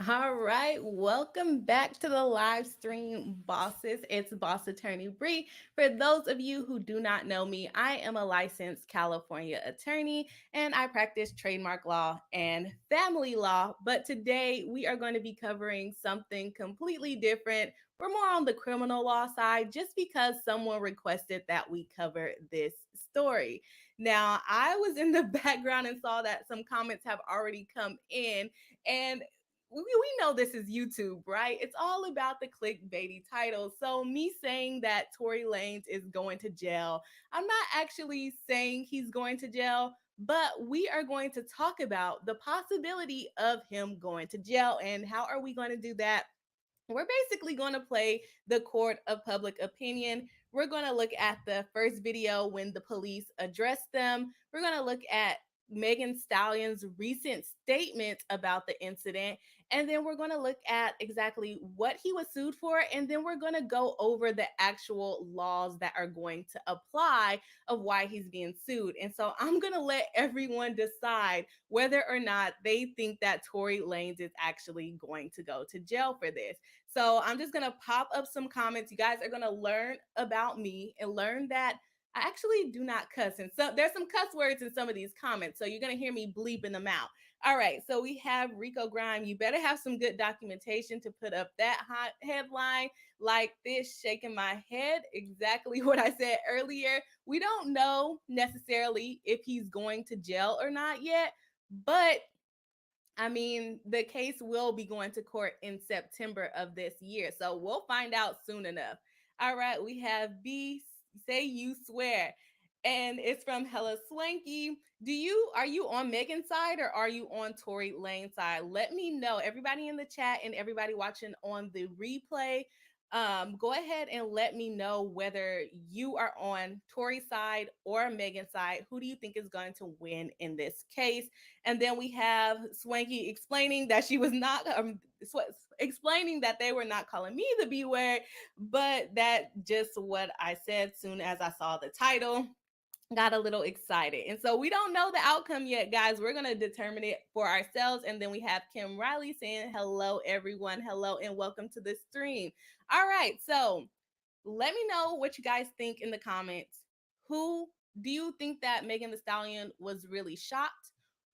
All right, welcome back to the live stream, bosses. It's Boss Attorney Bri. For those of you who do not know me, I am a licensed California attorney and I practice trademark law and family law. But today we are going to be covering something completely different. We're more on the criminal law side just because someone requested that we cover this story. Now, I was in the background and saw that some comments have already come in, and we know this is YouTube, right? It's all about the clickbaity titles. So me saying that Tory Lanez is going to jail, I'm not actually saying he's going to jail, but we are going to talk about the possibility of him going to jail. And how are we going to do that? We're basically going to play the court of public opinion. We're going to look at the first video when the police addressed them. We're going to look at Megan Stallion's recent statement about the incident. And then we're going to look at exactly what he was sued for. And then we're going to go over the actual laws that are going to apply of why he's being sued. And so I'm going to let everyone decide whether or not they think that Tory Lanez is actually going to go to jail for this. So I'm just going to pop up some comments. You guys are going to learn about me and learn that I actually do not cuss. And so there's some cuss words in some of these comments. So you're going to hear me bleeping them out. All right. So we have Rico Grime. You better have some good documentation to put up that hot headline like this, shaking my head. Exactly what I said earlier. We don't know necessarily if he's going to jail or not yet, but I mean, the case will be going to court in September of this year. So we'll find out soon enough. All right, we have B say you swear. And it's from Hella Swanky. Are you on Megan's side or are you on Tory Lane's side? Let me know. Everybody in the chat and everybody watching on the replay, go ahead and let me know whether you are on Tory's side or Megan's side. Who do you think is going to win in this case? And then we have Swanky explaining that she was not explaining that they were not calling me the B word, but that just what I said soon as I saw the title. Got a little excited. And so we don't know the outcome yet, guys. We're going to determine it for ourselves. And then we have Kim Riley saying, hello, everyone. Hello, and welcome to the stream. All right. So let me know what you guys think in the comments. Who do you think that Megan the Stallion was really shot?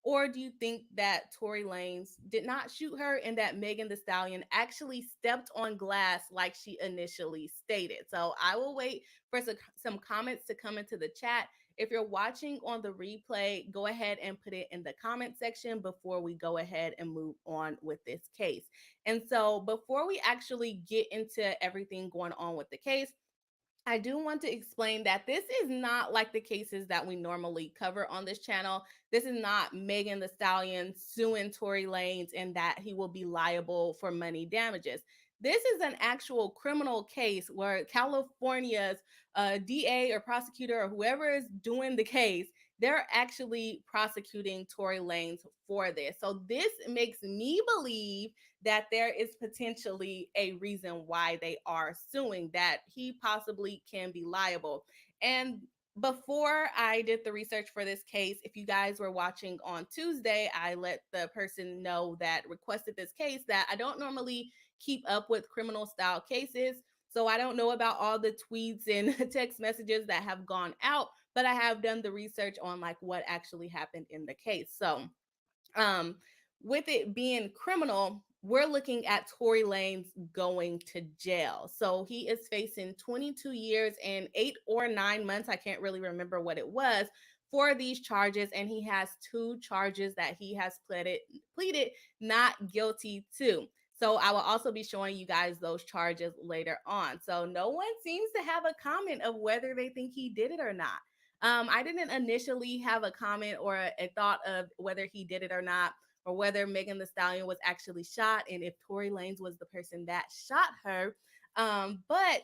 Or do you think that Tory Lanez did not shoot her and that Megan the Stallion actually stepped on glass like she initially stated? So I will wait for some comments to come into the chat. If you're watching on the replay, go ahead and put it in the comment section before we go ahead and move on with this case. And so before we actually get into everything going on with the case, I do want to explain that this is not like the cases that we normally cover on this channel. This is not Megan the Stallion suing Tory Lanez and that he will be liable for money damages. This is an actual criminal case where California's DA or prosecutor or whoever is doing the case, they're actually prosecuting Tory Lanez for this. So this makes me believe that there is potentially a reason why they are suing, that he possibly can be liable. And before I did the research for this case, if you guys were watching on Tuesday, I let the person know that requested this case that I don't normally keep up with criminal style cases. So I don't know about all the tweets and text messages that have gone out, but I have done the research on like what actually happened in the case. So um, with it being criminal, we're looking at Tory Lanez going to jail. So he is facing 22 years and 8 or 9 months. I can't really remember what it was for these charges. And he has two charges that he has pleaded not guilty to. So I will also be showing you guys those charges later on. So no one seems to have a comment of whether they think he did it or not. I didn't initially have a comment or a thought of whether he did it or not, or whether Megan the Stallion was actually shot and if Tory Lanez was the person that shot her. But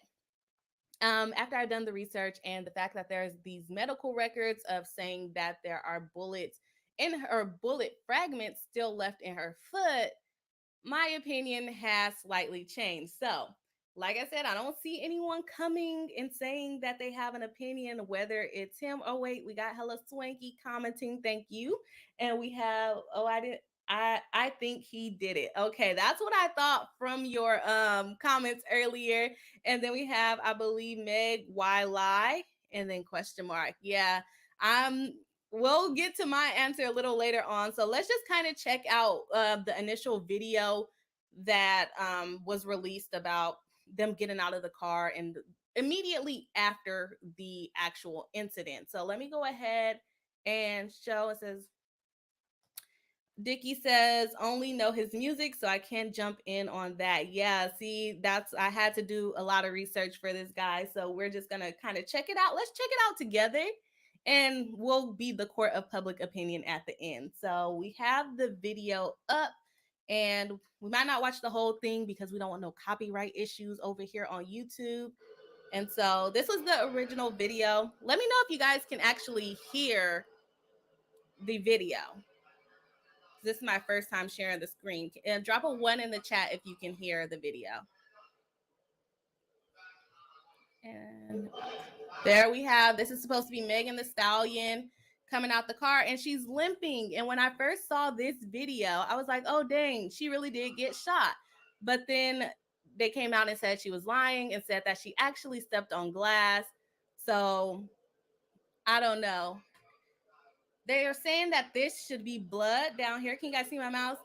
after I've done the research and the fact that there's these medical records of saying that there are bullets in her, bullet fragments still left in her foot, my opinion has slightly changed. So, like I said, I don't see anyone coming and saying that they have an opinion, whether it's him. Oh, wait, we got Hella Swanky commenting. Thank you. And we have, oh, I did. I think he did it. Okay, that's what I thought from your comments earlier. And then we have, I believe, Meg, why lie? And then question mark. Yeah. I'm we'll get to my answer a little later on. So let's just kind of check out the initial video that was released about them getting out of the car and immediately after the actual incident. So let me go ahead and show. It says Dicky says only know his music, so I can't jump in on that. Yeah, see, that's I had to do a lot of research for this guy, so we're just gonna kind of check it out. Let's check it out together, and we'll be the court of public opinion at the end. So we have the video up, and we might not watch the whole thing because we don't want no copyright issues over here on YouTube. And so this was the original video. Let me know if you guys can actually hear the video. This is my first time sharing the screen. And drop a 1 in the chat if you can hear the video. And there we have, this is supposed to be Megan the Stallion coming out the car, and she's limping. And when I first saw this video, I was like, oh, dang, she really did get shot. But then they came out and said she was lying and said that she actually stepped on glass. So I don't know. They are saying that this should be blood down here. Can you guys see my mouse?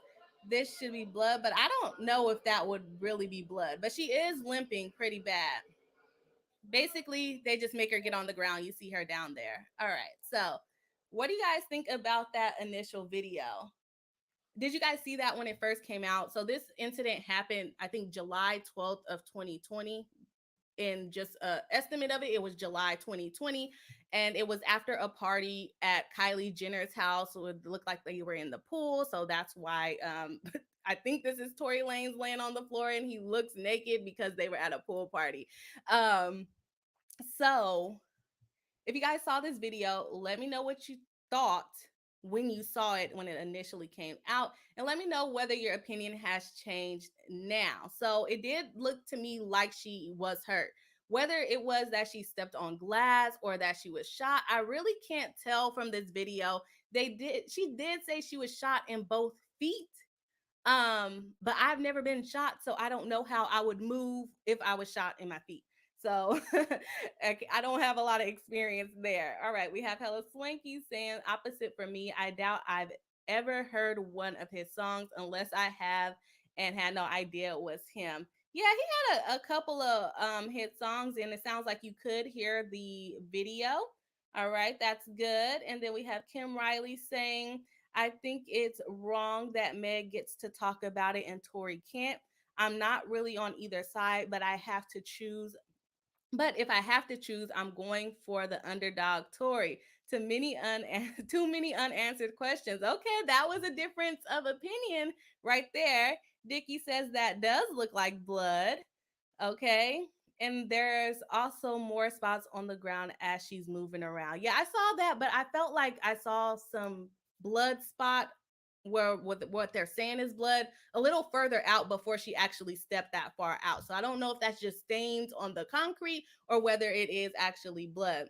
This should be blood, but I don't know if that would really be blood. But she is limping pretty bad. Basically, they just make her get on the ground. You see her down there. All right. So, what do you guys think about that initial video? Did you guys see that when it first came out? So, this incident happened, I think, July 12th of 2020. In just a estimate of it, it was July 2020, and it was after a party at Kylie Jenner's house. So it looked like they were in the pool, so that's why I think this is Tory Lanez laying on the floor and he looks naked because they were at a pool party. So if you guys saw this video, let me know what you thought when you saw it when it initially came out, and let me know whether your opinion has changed now. So it did look to me like she was hurt. Whether it was that she stepped on glass or that she was shot, I really can't tell from this video. She did say she was shot in both feet. But I've never been shot, so I don't know how I would move if I was shot in my feet. So I don't have a lot of experience there. All right, we have Hello Swanky saying opposite for me. I doubt I've ever heard one of his songs unless I have and had no idea it was him. Yeah, he had a couple of hit songs, and it sounds like you could hear the video. All right, that's good. And then we have Kim Riley saying, I think it's wrong that Meg gets to talk about it and Tory can't. I'm not really on either side, but I have to choose. But if I have to choose, I'm going for the underdog Tory. Too many unanswered questions. Okay, that was a difference of opinion right there. Dickie says that does look like blood. Okay. And there's also more spots on the ground as she's moving around. Yeah, I saw that, but I felt like I saw some blood spot where what they're saying is blood a little further out before she actually stepped that far out. So I don't know if that's just stains on the concrete or whether it is actually blood.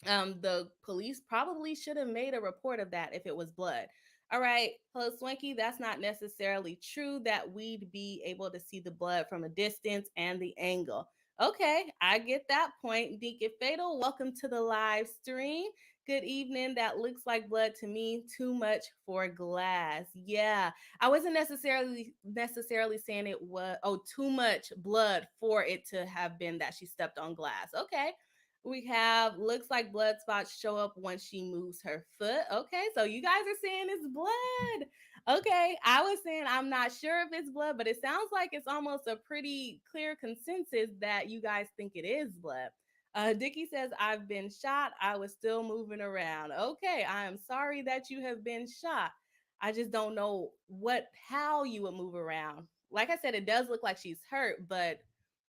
The police probably should have made a report of that if it was blood. All right, hello Swanky, that's not necessarily true that we'd be able to see the blood from a distance and the angle. Okay, I get that point. Deacon Fatal, welcome to the live stream. Good evening. That looks like blood to me. Too much for glass. Yeah, I wasn't necessarily saying it was too much blood for it to have been that she stepped on glass. Okay, we have looks like blood spots show up when she moves her foot. Okay, so you guys are saying it's blood. Okay, I was saying I'm not sure if it's blood, but it sounds like it's almost a pretty clear consensus that you guys think it is blood. Dickie says, I've been shot. I was still moving around. Okay, I am sorry that you have been shot. I just don't know how you would move around. Like I said, it does look like she's hurt, but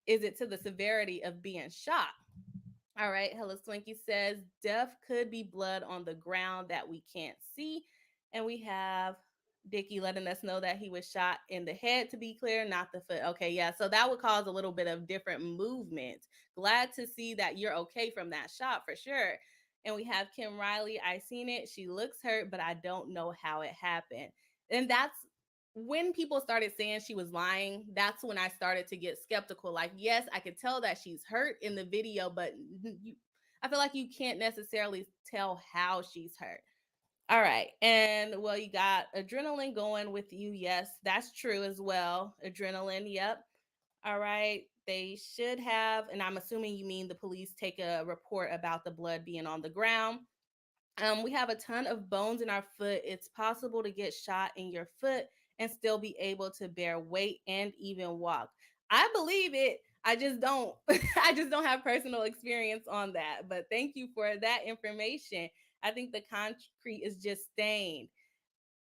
is it to the severity of being shot? All right. Hello Swinky says death could be blood on the ground that we can't see. And we have Dickie letting us know that he was shot in the head, to be clear, not the foot. Okay, yeah. So that would cause a little bit of different movement. Glad to see that you're okay from that shot for sure. And we have Kim Riley. I seen it. She looks hurt, but I don't know how it happened. And that's when people started saying she was lying. That's when I started to get skeptical. Like, yes, I could tell that she's hurt in the video, but I feel like you can't necessarily tell how she's hurt. All right. And well, you got adrenaline going with you. Yes, that's true as well. Adrenaline. Yep. All right. They should have, and I'm assuming you mean the police take a report about the blood being on the ground. We have a ton of bones in our foot. It's possible to get shot in your foot and still be able to bear weight and even walk. I believe it. I just don't. I just don't have personal experience on that. But thank you for that information. I think the concrete is just stained.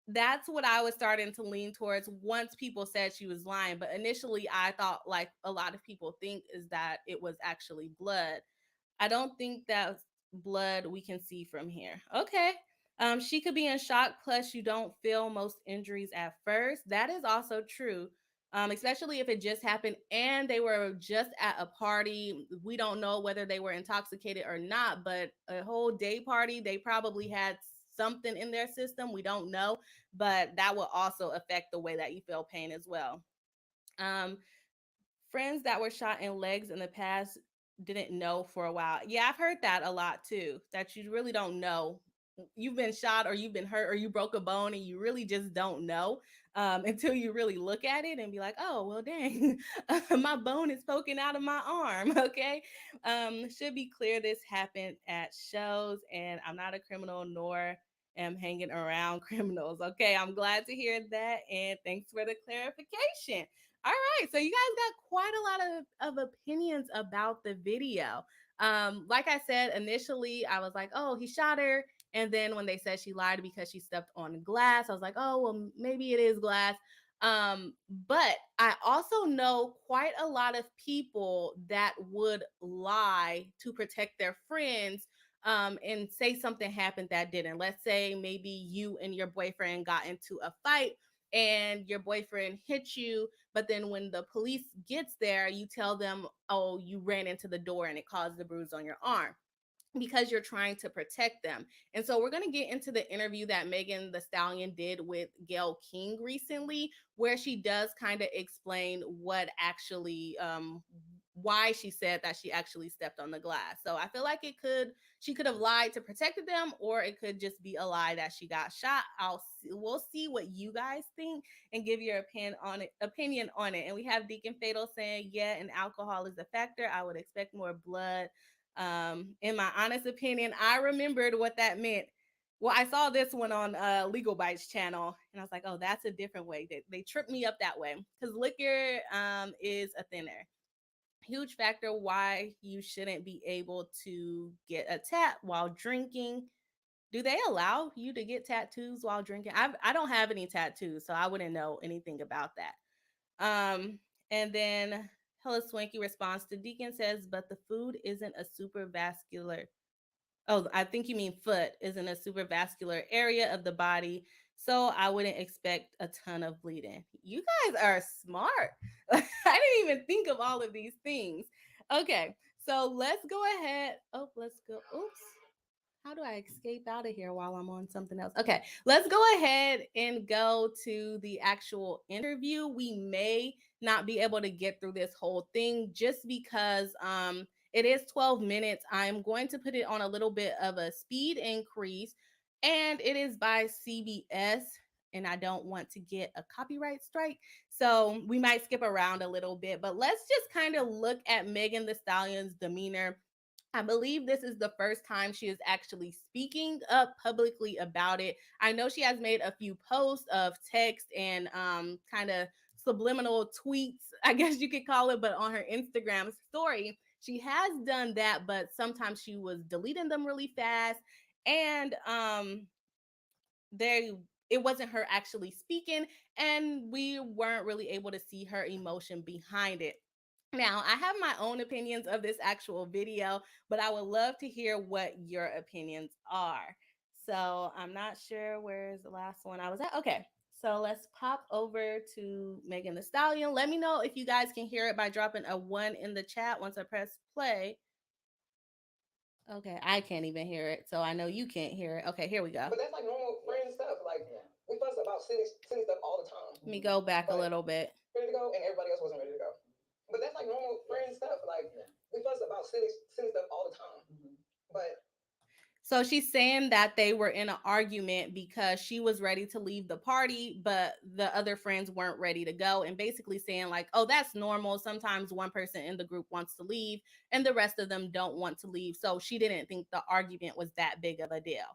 That's what I was starting to lean towards once people said she was lying. But initially, I thought, like a lot of people think, is that it was actually blood. I don't think that's blood we can see from here. Okay. She could be in shock, plus, you don't feel most injuries at first. That is also true. Especially if it just happened and they were just at a party. We don't know whether they were intoxicated or not, but a whole day party, they probably had something in their system. We don't know, but that will also affect the way that you feel pain as well. Um, Friends that were shot in legs in the past didn't know for a while. Yeah, I've heard that a lot too, that you really don't know. You've been shot or you've been hurt or you broke a bone and you really just don't know until you really look at it and be like, oh, well, dang, my bone is poking out of my arm. Okay. Should be clear this happened at shows and I'm not a criminal nor am hanging around criminals. Okay. I'm glad to hear that. And thanks for the clarification. All right, so you guys got quite a lot of opinions about the video. Like I said, initially I was like, oh, he shot her. And then when they said she lied because she stepped on glass, I was like, oh, well, maybe it is glass. But I also know quite a lot of people that would lie to protect their friends and say something happened that didn't. Let's say maybe you and your boyfriend got into a fight and your boyfriend hit you, but then when the police gets there, you tell them, oh, you ran into the door and it caused the bruise on your arm because you're trying to protect them. And so we're going to get into the interview that Megan the Stallion did with Gayle King recently, where she does kind of explain what actually why she said that she actually stepped on the glass. So I feel like she could have lied to protect them, or it could just be a lie that she got shot. We'll see what you guys think and give your opinion on it. And we have Deacon Fatal saying, yeah, and alcohol is a factor. I would expect more blood. In my honest opinion, I remembered what that meant. Well, I saw this one on Legal Bites channel, and I was like, "Oh, that's a different way." They tripped me up that way because liquor is a thinner. Huge factor why you shouldn't be able to get a tat while drinking. Do they allow you to get tattoos while drinking? I don't have any tattoos, so I wouldn't know anything about that. And then Hella Swanky responds to Deacon says, but the food isn't a super vascular. Oh, I think you mean foot isn't a super vascular area of the body. So I wouldn't expect a ton of bleeding. You guys are smart. I didn't even think of all of these things. Okay, so let's go ahead. Oh, let's go. Oops. How do I escape out of here while I'm on something else? Okay, let's go ahead and go to the actual interview. We may not be able to get through this whole thing just because it is 12 minutes. I'm going to put it on a little bit of a speed increase, and it is by CBS. And I don't want to get a copyright strike. So we might skip around a little bit, but let's just kind of look at Megan the Stallion's demeanor. I believe this is the first time she is actually speaking up publicly about it. I know she has made a few posts of text and kind of subliminal tweets, I guess you could call it, but on her Instagram story, she has done that, but sometimes she was deleting them really fast. And there it wasn't her actually speaking, and we weren't really able to see her emotion behind it. Now, I have my own opinions of this actual video, but I would love to hear what your opinions are. So I'm not sure where's the last one I was at. Okay, so let's pop over to Megan the Stallion. Let me know if you guys can hear it by dropping a 1 in the chat once I press play. Okay, I can't even hear it, so I know you can't hear it. Okay, here we go. But that's like normal friend stuff. Like, we fuss about silly stuff all the time. Let me go back a little bit. Ready to go, and everybody else wasn't ready to go. But that's like normal friend stuff. Like we fuss about silly stuff all the time. But so she's saying that they were in an argument because she was ready to leave the party, but the other friends weren't ready to go. And basically saying, like, oh, that's normal. Sometimes one person in the group wants to leave and the rest of them don't want to leave. So she didn't think the argument was that big of a deal.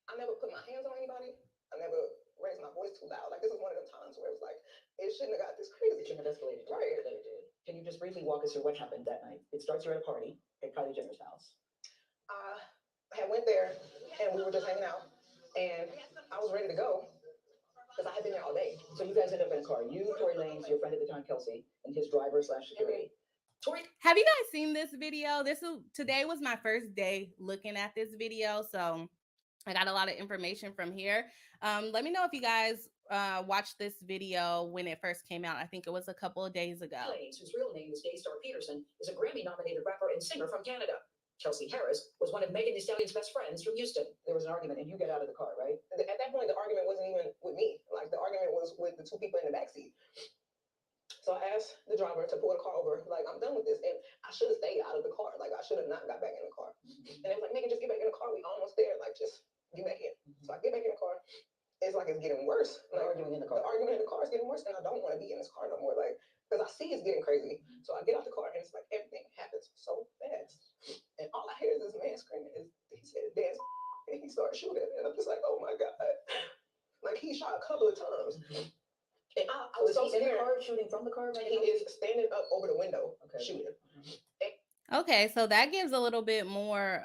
I never put my hands on anybody. I never raised my voice too loud. Like, this is one of them times where it was like, it shouldn't have got this crazy. It shouldn't have escalated. Right. That it did. Can you just briefly walk us through what happened that night? It starts you're at a party at Kylie Jenner's house. I had went there, and we were just hanging out, and I was ready to go because I had been there all day. So you guys ended up in a car. You, Tory Lanez, your friend at the time, Kelsey, and his driver / security. Tory, have you guys seen this video? Today was my first day looking at this video, so I got a lot of information from here. Let me know if you guys watched this video when it first came out. I think it was a couple of days ago. Lanez, whose real name is Daystar Peterson, is a Grammy-nominated rapper and singer from Canada. Kelsey Harris was one of Megan the Stallion's best friends from Houston. There was an argument, and you get out of the car, right? At that point, the argument wasn't even with me. Like, the argument was with the two people in the backseat. So I asked the driver to pull the car over. Like, I'm done with this. And I should have stayed out of the car. Like, I should have not got back in the car. And they was like, Megan, just get back in the car. We almost there. Like, just get back in. So I get back in the car. It's like it's getting worse. Like, The argument in the car. The argument in the car is getting worse. And I don't want to be in this car no more. Like, because I see it's getting crazy. So I get out the car, and it's like everything happens so fast. And all I hear is this man screaming. He said, dance. And he started shooting. And I'm just like, oh my God. Like, he shot a couple of times. And I was so scared. Shooting from the car right He now? is standing up over the window, shooting. Okay, so that gives a little bit more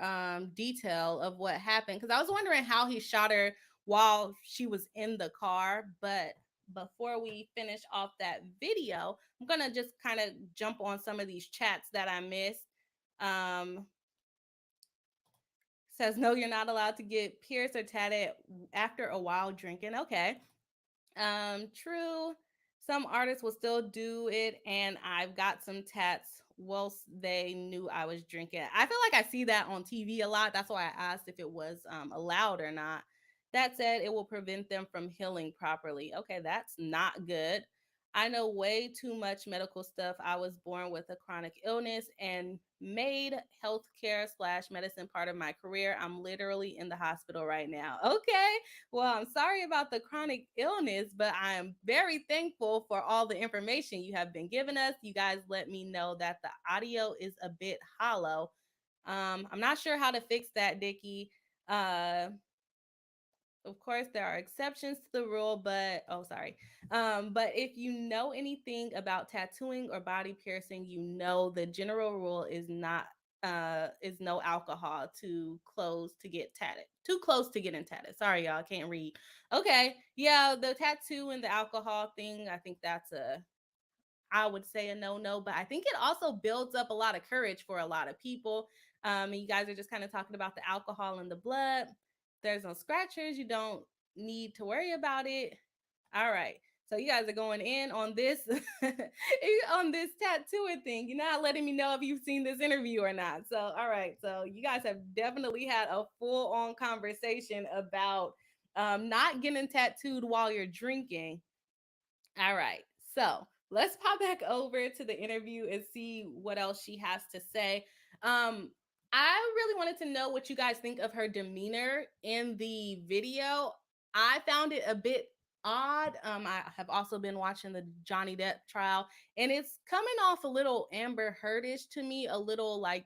detail of what happened, because I was wondering how he shot her while she was in the car. But before we finish off that video, I'm gonna just kind of jump on some of these chats that I missed. Says, no, you're not allowed to get pierced or tatted after a while drinking. Okay. True. Some artists will still do it, and I've got some tats whilst they knew I was drinking. I feel like I see that on TV a lot. That's why I asked if it was allowed or not. That said, it will prevent them from healing properly. Okay, that's not good. I know way too much medical stuff. I was born with a chronic illness and made healthcare / medicine part of my career. I'm literally in the hospital right now. Okay. Well, I'm sorry about the chronic illness, but I am very thankful for all the information you have been giving us. You guys let me know that the audio is a bit hollow. I'm not sure how to fix that, Dickie. Of course, there are exceptions to the rule, but but if you know anything about tattooing or body piercing, you know the general rule is no alcohol too close to get tatted. Too close to getting tatted. Sorry, y'all, I can't read. Okay, yeah, the tattoo and the alcohol thing, I think I would say a no, but I think it also builds up a lot of courage for a lot of people. And you guys are just kind of talking about the alcohol and the blood. There's no scratchers. You don't need to worry about it. All right. So you guys are going in on this on this tattooing thing. You're not letting me know if you've seen this interview or not. So all right. So you guys have definitely had a full-on conversation about not getting tattooed while you're drinking. All right. So let's pop back over to the interview and see what else she has to say. I really wanted to know what you guys think of her demeanor in the video. I found it a bit odd. I have also been watching the Johnny Depp trial, and it's coming off a little Amber Heardish to me, a little like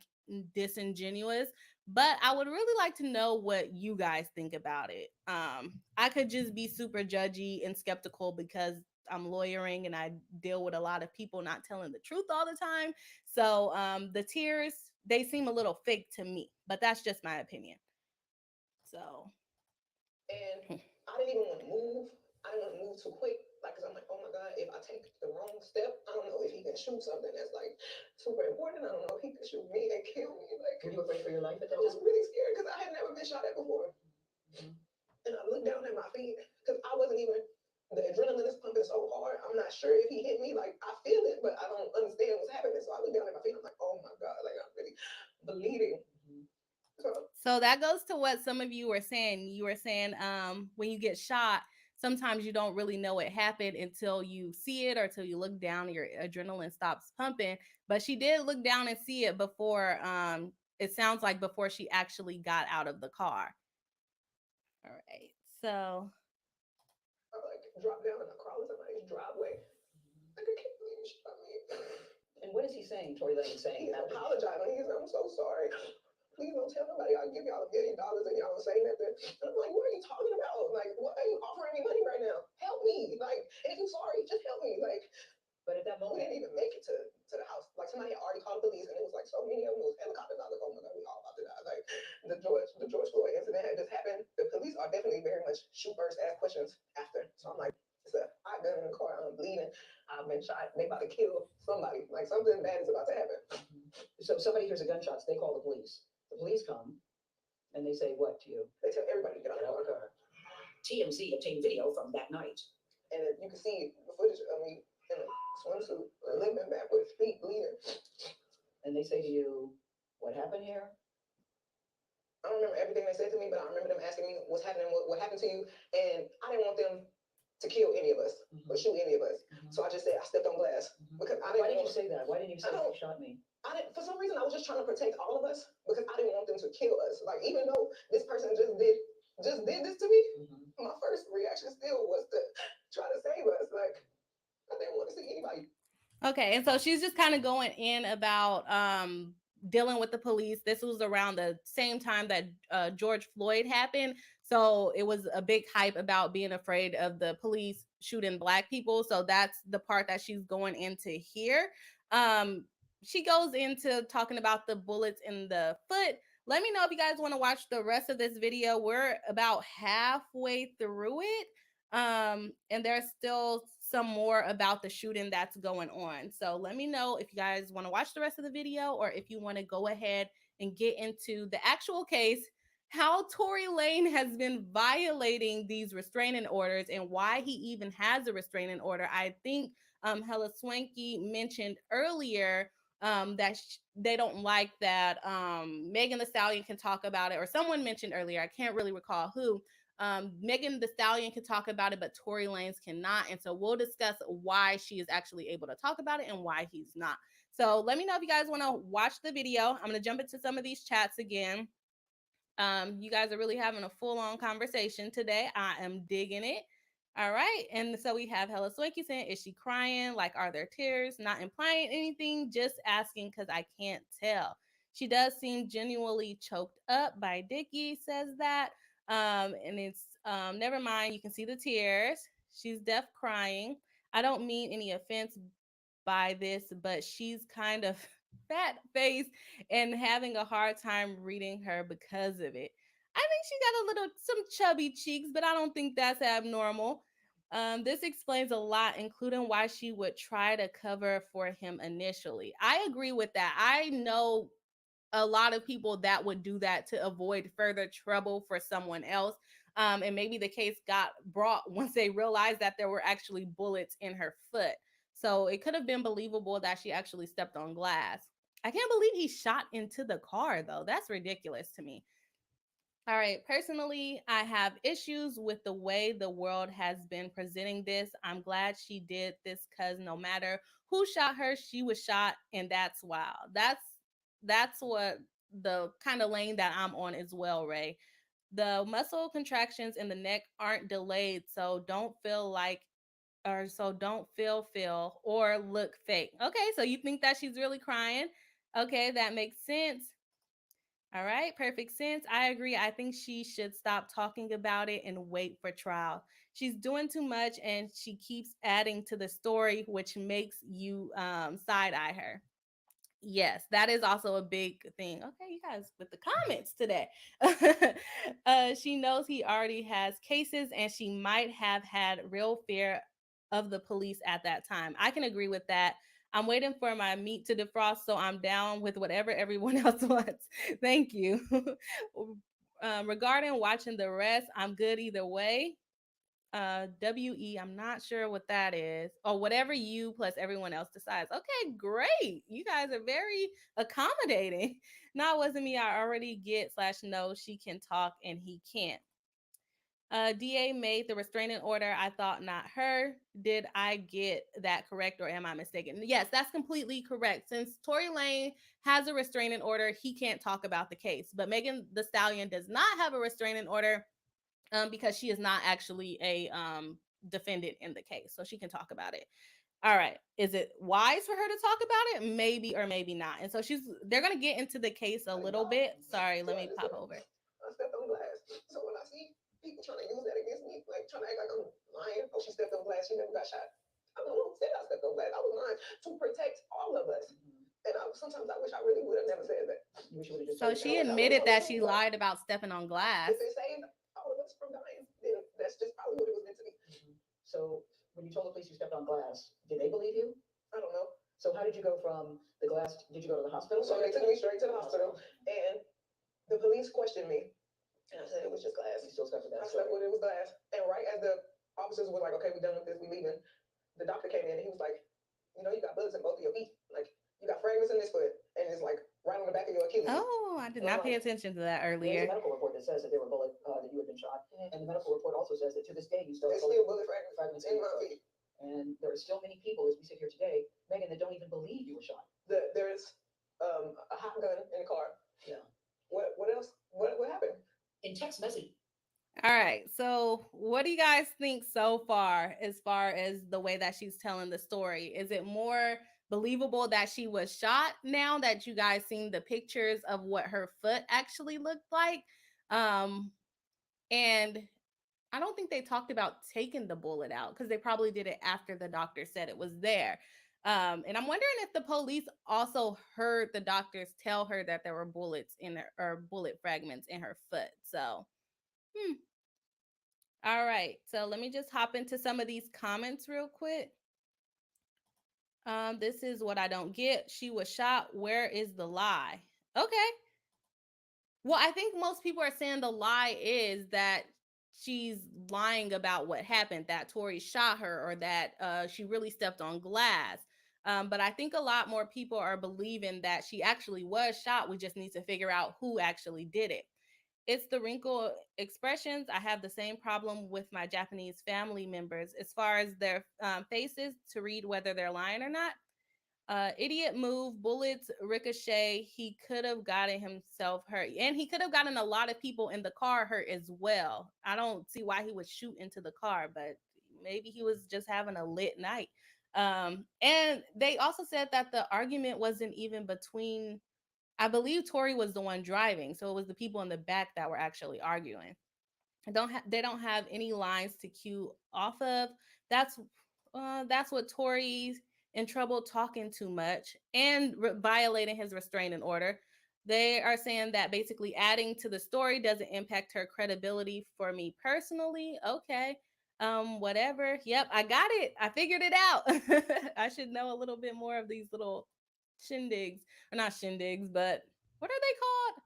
disingenuous. But I would really like to know what you guys think about it. I could just be super judgy and skeptical because I'm lawyering and I deal with a lot of people not telling the truth all the time. So the tears, they seem a little fake to me, but that's just my opinion. So. And I didn't even want to move. I didn't want to move too quick. Like, cause I'm like, oh my God, if I take the wrong step, I don't know if he can shoot something that's like super important. I don't know if he can shoot me and kill me. Like, were you afraid for your life at that I was time? really scared because I had never been shot at before. And I looked down at my feet because I wasn't even, the adrenaline is pumping so hard. I'm not sure if he hit me. Like, I feel it, but I don't understand what's happening. So I look down at my feet. I'm like, oh my God, like I'm really bleeding. So So that goes to what some of you were saying. You were saying when you get shot, sometimes you don't really know it happened until you see it or until you look down and your adrenaline stops pumping. But she did look down and see it before, it sounds like before she actually got out of the car. All right. So I like drop down and I crawl in somebody's driveway. Like, I can't believe you shot me. And what is he saying, Tory Lanez saying? He's apologizing. He's, I'm so sorry. Please don't tell nobody I'll give y'all $1 billion and y'all don't say nothing. And I'm like, what are you talking about? Like, what are you offering me money right now? Help me. Like, and if you're sorry, just help me. Like, But at that we moment, didn't even make it to the house. Like, somebody had already called the police, and it was like so many of them. It was helicopters out. Like, oh my God, we all about to die. Like, the George Floyd incident had just happened. The police are definitely very much shoot first, ask questions after. So I'm like, I've been in the car, I'm bleeding, I've been shot, they about to kill somebody. Like, something bad is about to happen. so somebody hears a gunshots, they call the police. The police come and they say what to you? They tell everybody to get out of the car. TMZ obtained video from that night. And you can see the footage of me in a swimsuit, limping back with feet bleeding. And they say to you, what happened here? I don't remember everything they said to me, but I remember them asking me what's happening, what happened to you, and I didn't want them to kill any of us or shoot any of us. So I just said I stepped on glass because I didn't. Why did you say that? Why didn't you say you shot me? I didn't. For some reason, I was just trying to protect all of us because I didn't want them to kill us. Like, even though this person just did this to me, my first reaction still was to try to save us. Like, I didn't want to see anybody. okay, and so she's just kind of going in about dealing with the police. This was around the same time that George Floyd happened. So it was a big hype about being afraid of the police shooting Black people. So that's the part that she's going into here. She goes into talking about the bullets in the foot. Let me know if you guys want to watch the rest of this video. We're about halfway through it. And there's still some more about the shooting that's going on. So let me know if you guys want to watch the rest of the video or if you want to go ahead and get into the actual case, how Tory Lanez has been violating these restraining orders and why he even has a restraining order. I think Hella Swanky mentioned earlier that they don't like that Megan the Stallion can talk about it, or someone mentioned earlier, I can't really recall who, Megan the Stallion can talk about it, but Tory Lanez cannot. And so we'll discuss why she is actually able to talk about it and why he's not. So let me know if you guys want to watch the video. I'm going to jump into some of these chats again. You guys are really having a full-on conversation today. I am digging it. All right. And so we have Hella Swanky saying, is she crying? Like, are there tears? Not implying anything, just asking because I can't tell. She does seem genuinely choked up. By Dickie says that. And it's never mind. You can see the tears. She's deaf crying. I don't mean any offense by this, but she's kind of fat faced and having a hard time reading her because of it. I think she got some chubby cheeks, but I don't think that's abnormal. This explains a lot, including why she would try to cover for him initially. I agree with that. I know a lot of people that would do that to avoid further trouble for someone else. And maybe the case got brought once they realized that there were actually bullets in her foot. So it could have been believable that she actually stepped on glass. I can't believe he shot into the car, though. That's ridiculous to me. All right. Personally, I have issues with the way the world has been presenting this. I'm glad she did this because no matter who shot her, she was shot, and that's wild. That's what the kind of lane that I'm on as well, Ray. The muscle contractions in the neck aren't delayed, so don't feel or look fake. Okay, so you think that she's really crying? Okay, that makes sense. All right, perfect sense. I agree. I think she should stop talking about it and wait for trial. She's doing too much and she keeps adding to the story, which makes you side eye her. Yes, that is also a big thing. Okay, you guys with the comments today. She knows he already has cases and she might have had real fear of the police at that time. I can agree with that. I'm waiting for my meat to defrost, so I'm down with whatever everyone else wants. Thank you. Regarding watching the rest, I'm good either way. WE, I'm not sure what that is, or whatever you plus everyone else decides. Okay, great. You guys are very accommodating. No, it wasn't me. I already get slash no, she can talk and he can't. DA made the restraining order. I thought not her. Did I get that correct or am I mistaken? Yes, that's completely correct. Since Tory Lanez has a restraining order, he can't talk about the case. But Megan the Stallion does not have a restraining order because she is not actually a defendant in the case. So she can talk about it. All right. Is it wise for her to talk about it? Maybe or maybe not. And so they're going to get into the case a little bit. Sorry, let me pop over. I stepped on glass. So when I see people trying to use that against me, like trying to act like I'm lying, oh, she stepped on glass, she never got shot. I don't know who said I stepped on glass. I was lying to protect all of us. And sometimes I wish I really would have never said that. So she admitted that she lied about stepping on glass. If it saved all of us from dying, then that's just probably what it was meant to be. So when you told the police you stepped on glass, did they believe you? I don't know. So how did you go from the glass? Did you go to the hospital? So they took me straight to the hospital, and the police questioned me, and I said it was just glass. You still stuck with that? I slept with it was glass. And right as the officers were like, "Okay, we're done with this, we leaving," the doctor came in and he was like, "You know, you got bullets in both of your feet. Like you got fragments in this foot, and it's like right on the back of your Achilles." Oh, I did not pay attention to that earlier. There's a medical report that says that there were that you had been shot, and the medical report also says that to this day you still There's have still bullet fragments in my feet. And there are still many people, as we sit here today, Megan, that don't even believe you were shot. There's a hot gun in the car. Yeah. What else? What happened? In text message. All right. So what do you guys think so far as the way that she's telling the story? Is it more believable that she was shot now that you guys seen the pictures of what her foot actually looked like? And I don't think they talked about taking the bullet out because they probably did it after the doctor said it was there. And I'm wondering if the police also heard the doctors tell her that there were bullets in her or bullet fragments in her foot. So, all right. So let me just hop into some of these comments real quick. This is what I don't get. She was shot. Where is the lie? Okay. Well, I think most people are saying the lie is that she's lying about what happened, that Tory shot her or that she really stepped on glass. But I think a lot more people are believing that she actually was shot. We just need to figure out who actually did it. It's the wrinkle expressions. I have the same problem with my Japanese family members as far as their faces to read whether they're lying or not. Idiot move, bullets ricochet. He could have gotten himself hurt, and he could have gotten a lot of people in the car hurt as well. I don't see why he would shoot into the car, but maybe he was just having a lit night. And they also said that the argument wasn't even between, I believe Tory was the one driving, so it was the people in the back that were actually arguing. They don't have any lines to cue off of. That's what Tory's in trouble talking too much and violating his restraining order. They are saying that basically adding to the story doesn't impact her credibility for me personally. Okay. Whatever. Yep, I got it. I figured it out. I should know a little bit more of these little shindigs. Or not shindigs, but what are they called?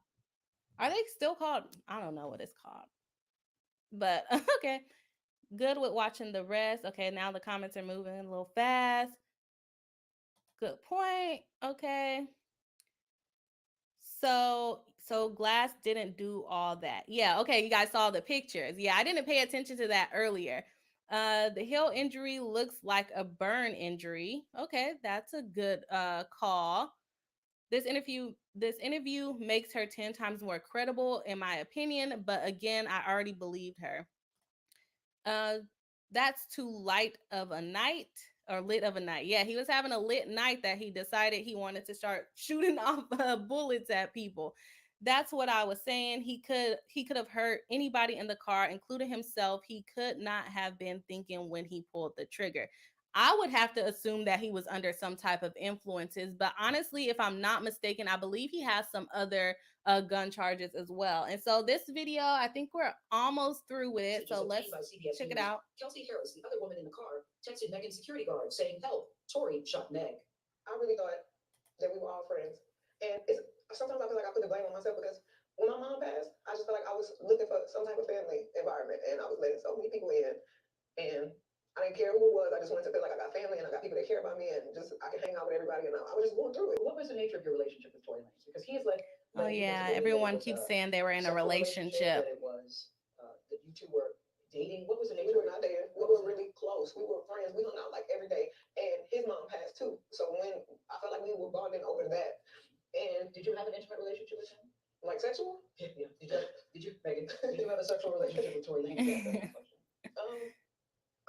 Are they still called? I don't know what it's called. But okay. Good with watching the rest. Okay, now the comments are moving a little fast. Good point. Okay. So glass didn't do all that. Yeah, okay, you guys saw the pictures. Yeah, I didn't pay attention to that earlier. The heel injury looks like a burn injury. Okay, that's a good call. This interview makes her 10 times more credible in my opinion, but again, I already believed her. That's too light of a night or lit of a night. Yeah, he was having a lit night that he decided he wanted to start shooting off bullets at people. That's what I was saying. He could have hurt anybody in the car, including himself. He could not have been thinking when he pulled the trigger. I would have to assume that he was under some type of influences, but honestly, if I'm not mistaken, I believe he has some other gun charges as well. And so this video, I think we're almost through with it. So let's check it out. Kelsey Harris, the other woman in the car, texted Megan's security guard saying, "Help, Tory shot Meg." I really thought that we were all friends. And sometimes I feel like I put the blame on myself because when my mom passed, I just felt like I was looking for some type of family environment and I was letting so many people in And I didn't care who it was. I just wanted to feel like I got family and I got people that care about me and just I can hang out with everybody. And I was just going through it. What was the nature of your relationship with Tory Lanez? Because he has led Oh people yeah, to believe that it everyone was keeps a saying they were in a sexual relationship, relationship. that it was that you two were dating. What was the We nature? were not dating. We were really close. We were friends. We hung out like every day. And his mom passed too. So when I felt like we were bonding over that. And Did you have an intimate relationship with him? like sexual? Yeah. Did you, Megan? Did you have a sexual relationship with Tory Lanez?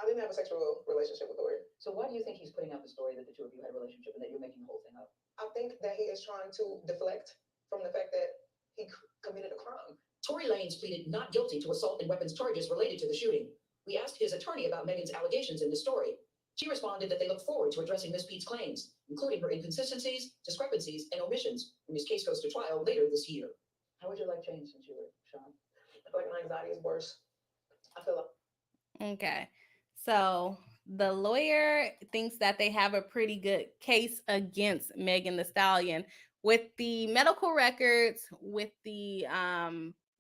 I didn't have a sexual relationship with Tory. So why do you think he's putting out the story that the two of you had a relationship and that you're making the whole thing up? I think that he is trying to deflect from the fact that he committed a crime. Tory Lanez pleaded not guilty to assault and weapons charges related to the shooting. We asked his attorney about Megan's allegations in the story. She responded that they look forward to addressing Ms. Pete's claims, including her inconsistencies, discrepancies, and omissions when his case goes to trial later this year. How would your life change since you were shot? I feel like my anxiety is worse. I feel like Okay. So the lawyer thinks that they have a pretty good case against Megan the Stallion with the medical records, with the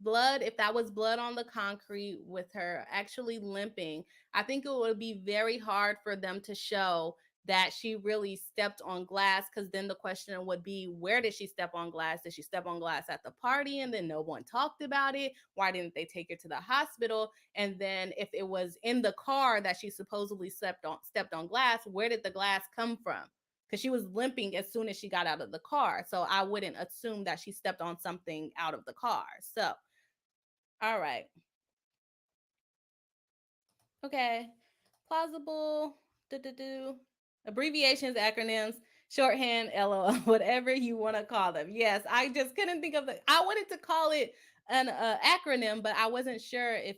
blood, if that was blood on the concrete, with her actually limping. I think it would be very hard for them to show that she really stepped on glass, because then the question would be, where did she step on glass? Did she step on glass at the party and then no one talked about it? Why didn't they take her to the hospital? And then if it was in the car that she supposedly stepped on glass, where did the glass come from? Because she was limping as soon as she got out of the car. So I wouldn't assume that she stepped on something out of the car. So, all right. Okay. Plausible. Abbreviations, acronyms, shorthand, LOL, whatever you want to call them. Yes, I just couldn't think of I wanted to call it an acronym, but I wasn't sure if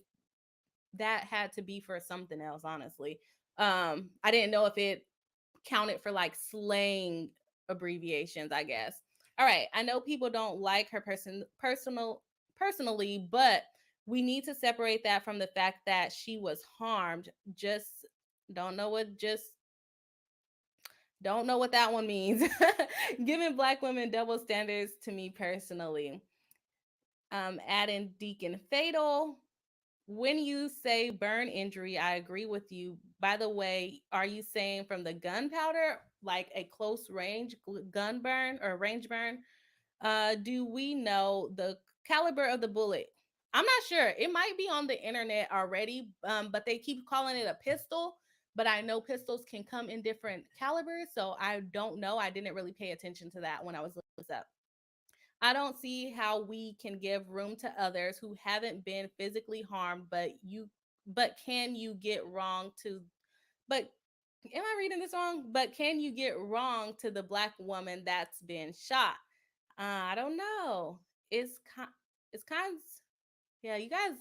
that had to be for something else, honestly. I didn't know if it counted for like slang abbreviations, I guess. All right, I know people don't like her personally, but we need to separate that from the fact that she was harmed. Just don't know what that one means. Giving Black women double standards to me personally. Adding Deacon Fatal. When you say burn injury, I agree with you. By the way, are you saying from the gunpowder, like a close range gun burn or range burn? Do we know the caliber of the bullet? I'm not sure. It might be on the internet already, but they keep calling it a pistol. But I know pistols can come in different calibers, so I don't know. I didn't really pay attention to that when I was looking this up. I don't see how we can give room to others who haven't been physically harmed, but can you get wrong to but am I reading this wrong? But can you get wrong to the Black woman that's been shot? I don't know. It's kind of, yeah, you guys,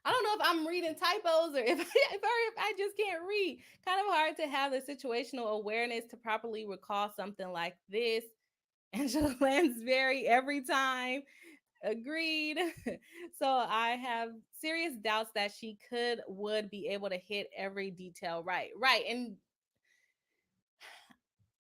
I don't know if I'm reading typos or if I just can't read. Kind of hard to have the situational awareness to properly recall something like this. Angela Lansbury every time. Agreed. So I have serious doubts that she would be able to hit every detail right. Right. And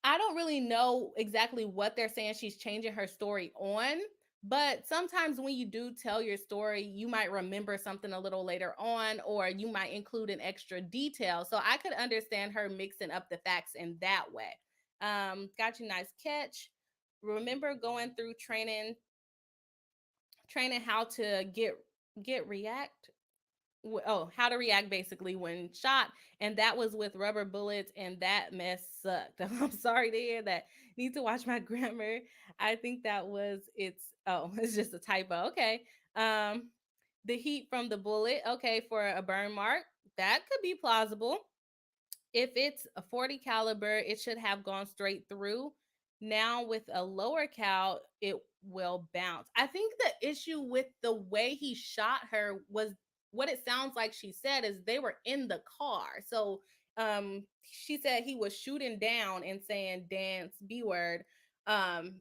I don't really know exactly what they're saying she's changing her story on, but sometimes when you do tell your story, you might remember something a little later on, or you might include an extra detail. So I could understand her mixing up the facts in that way. Got you, nice catch. Remember going through training how to react, how to react basically when shot, and that was with rubber bullets, and that mess sucked. I'm sorry to hear that. Need to watch my grammar. I think that was it's just a typo. Okay. The heat from the bullet, okay, for a burn mark, that could be plausible. If it's a 40 caliber, it should have gone straight through. Now with a lower cal, it will bounce. I think the issue with the way he shot her was, what it sounds like she said is they were in the car. So she said he was shooting down and saying dance B word. And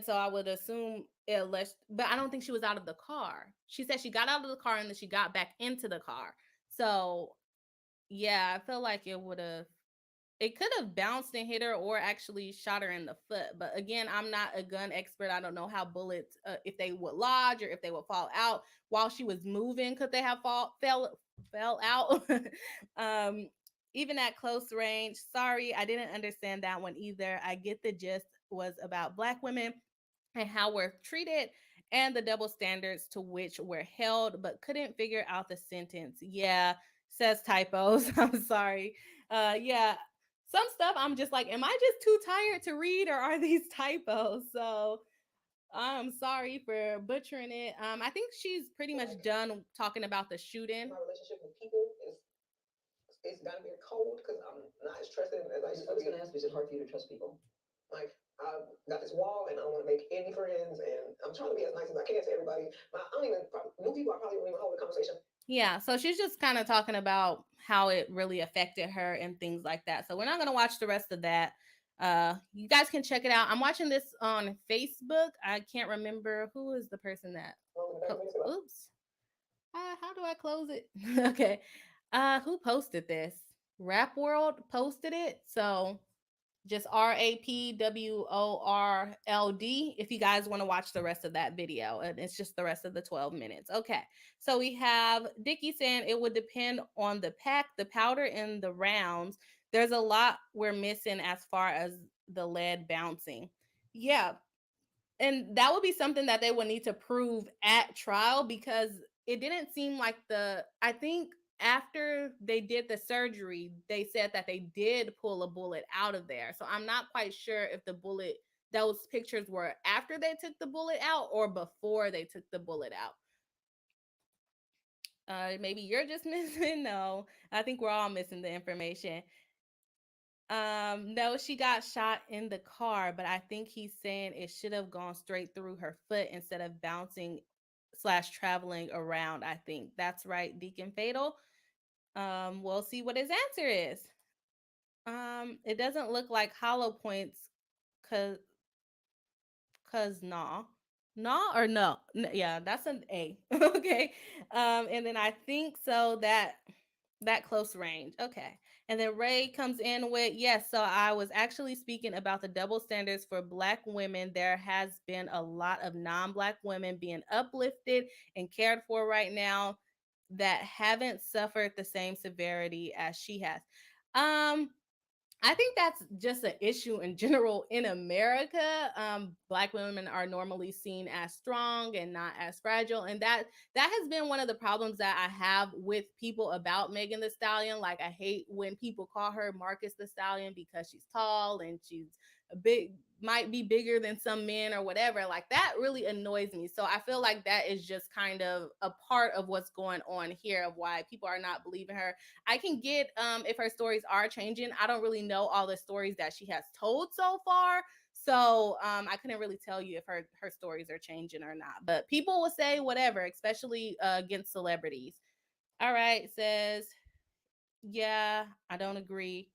so I would assume but I don't think she was out of the car. She said she got out of the car and then she got back into the car. So yeah, I feel like it could have bounced and hit her or actually shot her in the foot. But again, I'm not a gun expert. I don't know how bullets, if they would lodge or if they would fall out while she was moving. Could they have fell out? um, even at close range. Sorry, I didn't understand that one either. I get the gist was about Black women and how we're treated and the double standards to which we're held, but couldn't figure out the sentence. Yeah, says typos. I'm sorry. Yeah, some stuff I'm just like, am I just too tired to read or are these typos? So I'm sorry for butchering it. I think she's pretty much Like done talking about the shooting. my relationship with people is it's gotten very cold because I'm not as trusting as I used I to was be. going to ask, is it hard for you to trust people? Like I've got this wall and I don't want to make any friends and I'm trying to be as nice as I can to everybody. I don't even new people I probably won't even hold a conversation. Yeah, so she's just kind of talking about how it really affected her and things like that. So we're not going to watch the rest of that. You guys can check it out. I'm watching this on Facebook. I can't remember who is the person that oops. How do I close it? Okay. Who posted this? Rap World posted it. So just RAPWORLD if you guys want to watch the rest of that video. And it's just the rest of the 12 minutes. Okay. So we have Dickie saying it would depend on the pack, the powder, and the rounds. There's a lot we're missing as far as the lead bouncing. Yeah. And that would be something that they would need to prove at trial because it didn't seem like I think after they did the surgery, they said that they did pull a bullet out of there. So I'm not quite sure if those pictures were after they took the bullet out or before they took the bullet out. Maybe you're just missing. No, I think we're all missing the information. No, she got shot in the car, but I think he's saying it should have gone straight through her foot instead of bouncing slash traveling around. I think that's right, Deacon Fatal. We'll see what his answer is. It doesn't look like hollow points, cause nah or no, yeah, that's an A. Okay, and then I think so that close range. Okay. And then Ray comes in with, yes, so I was actually speaking about the double standards for Black women. There has been a lot of non-Black women being uplifted and cared for right now that haven't suffered the same severity as she has. Um, I think that's just an issue in general in America. Black women are normally seen as strong and not as fragile, and that has been one of the problems that I have with people about Megan the Stallion. Like I hate when people call her Marcus the Stallion because she's tall and she's a big, might be bigger than some men or whatever. Like that really annoys me. So I feel like that is just kind of a part of what's going on here of why people are not believing her. I can get if her stories are changing. I don't really know all the stories that she has told so far. So I couldn't really tell you if her stories are changing or not. But people will say whatever, especially against celebrities. All right, says, yeah, I don't agree.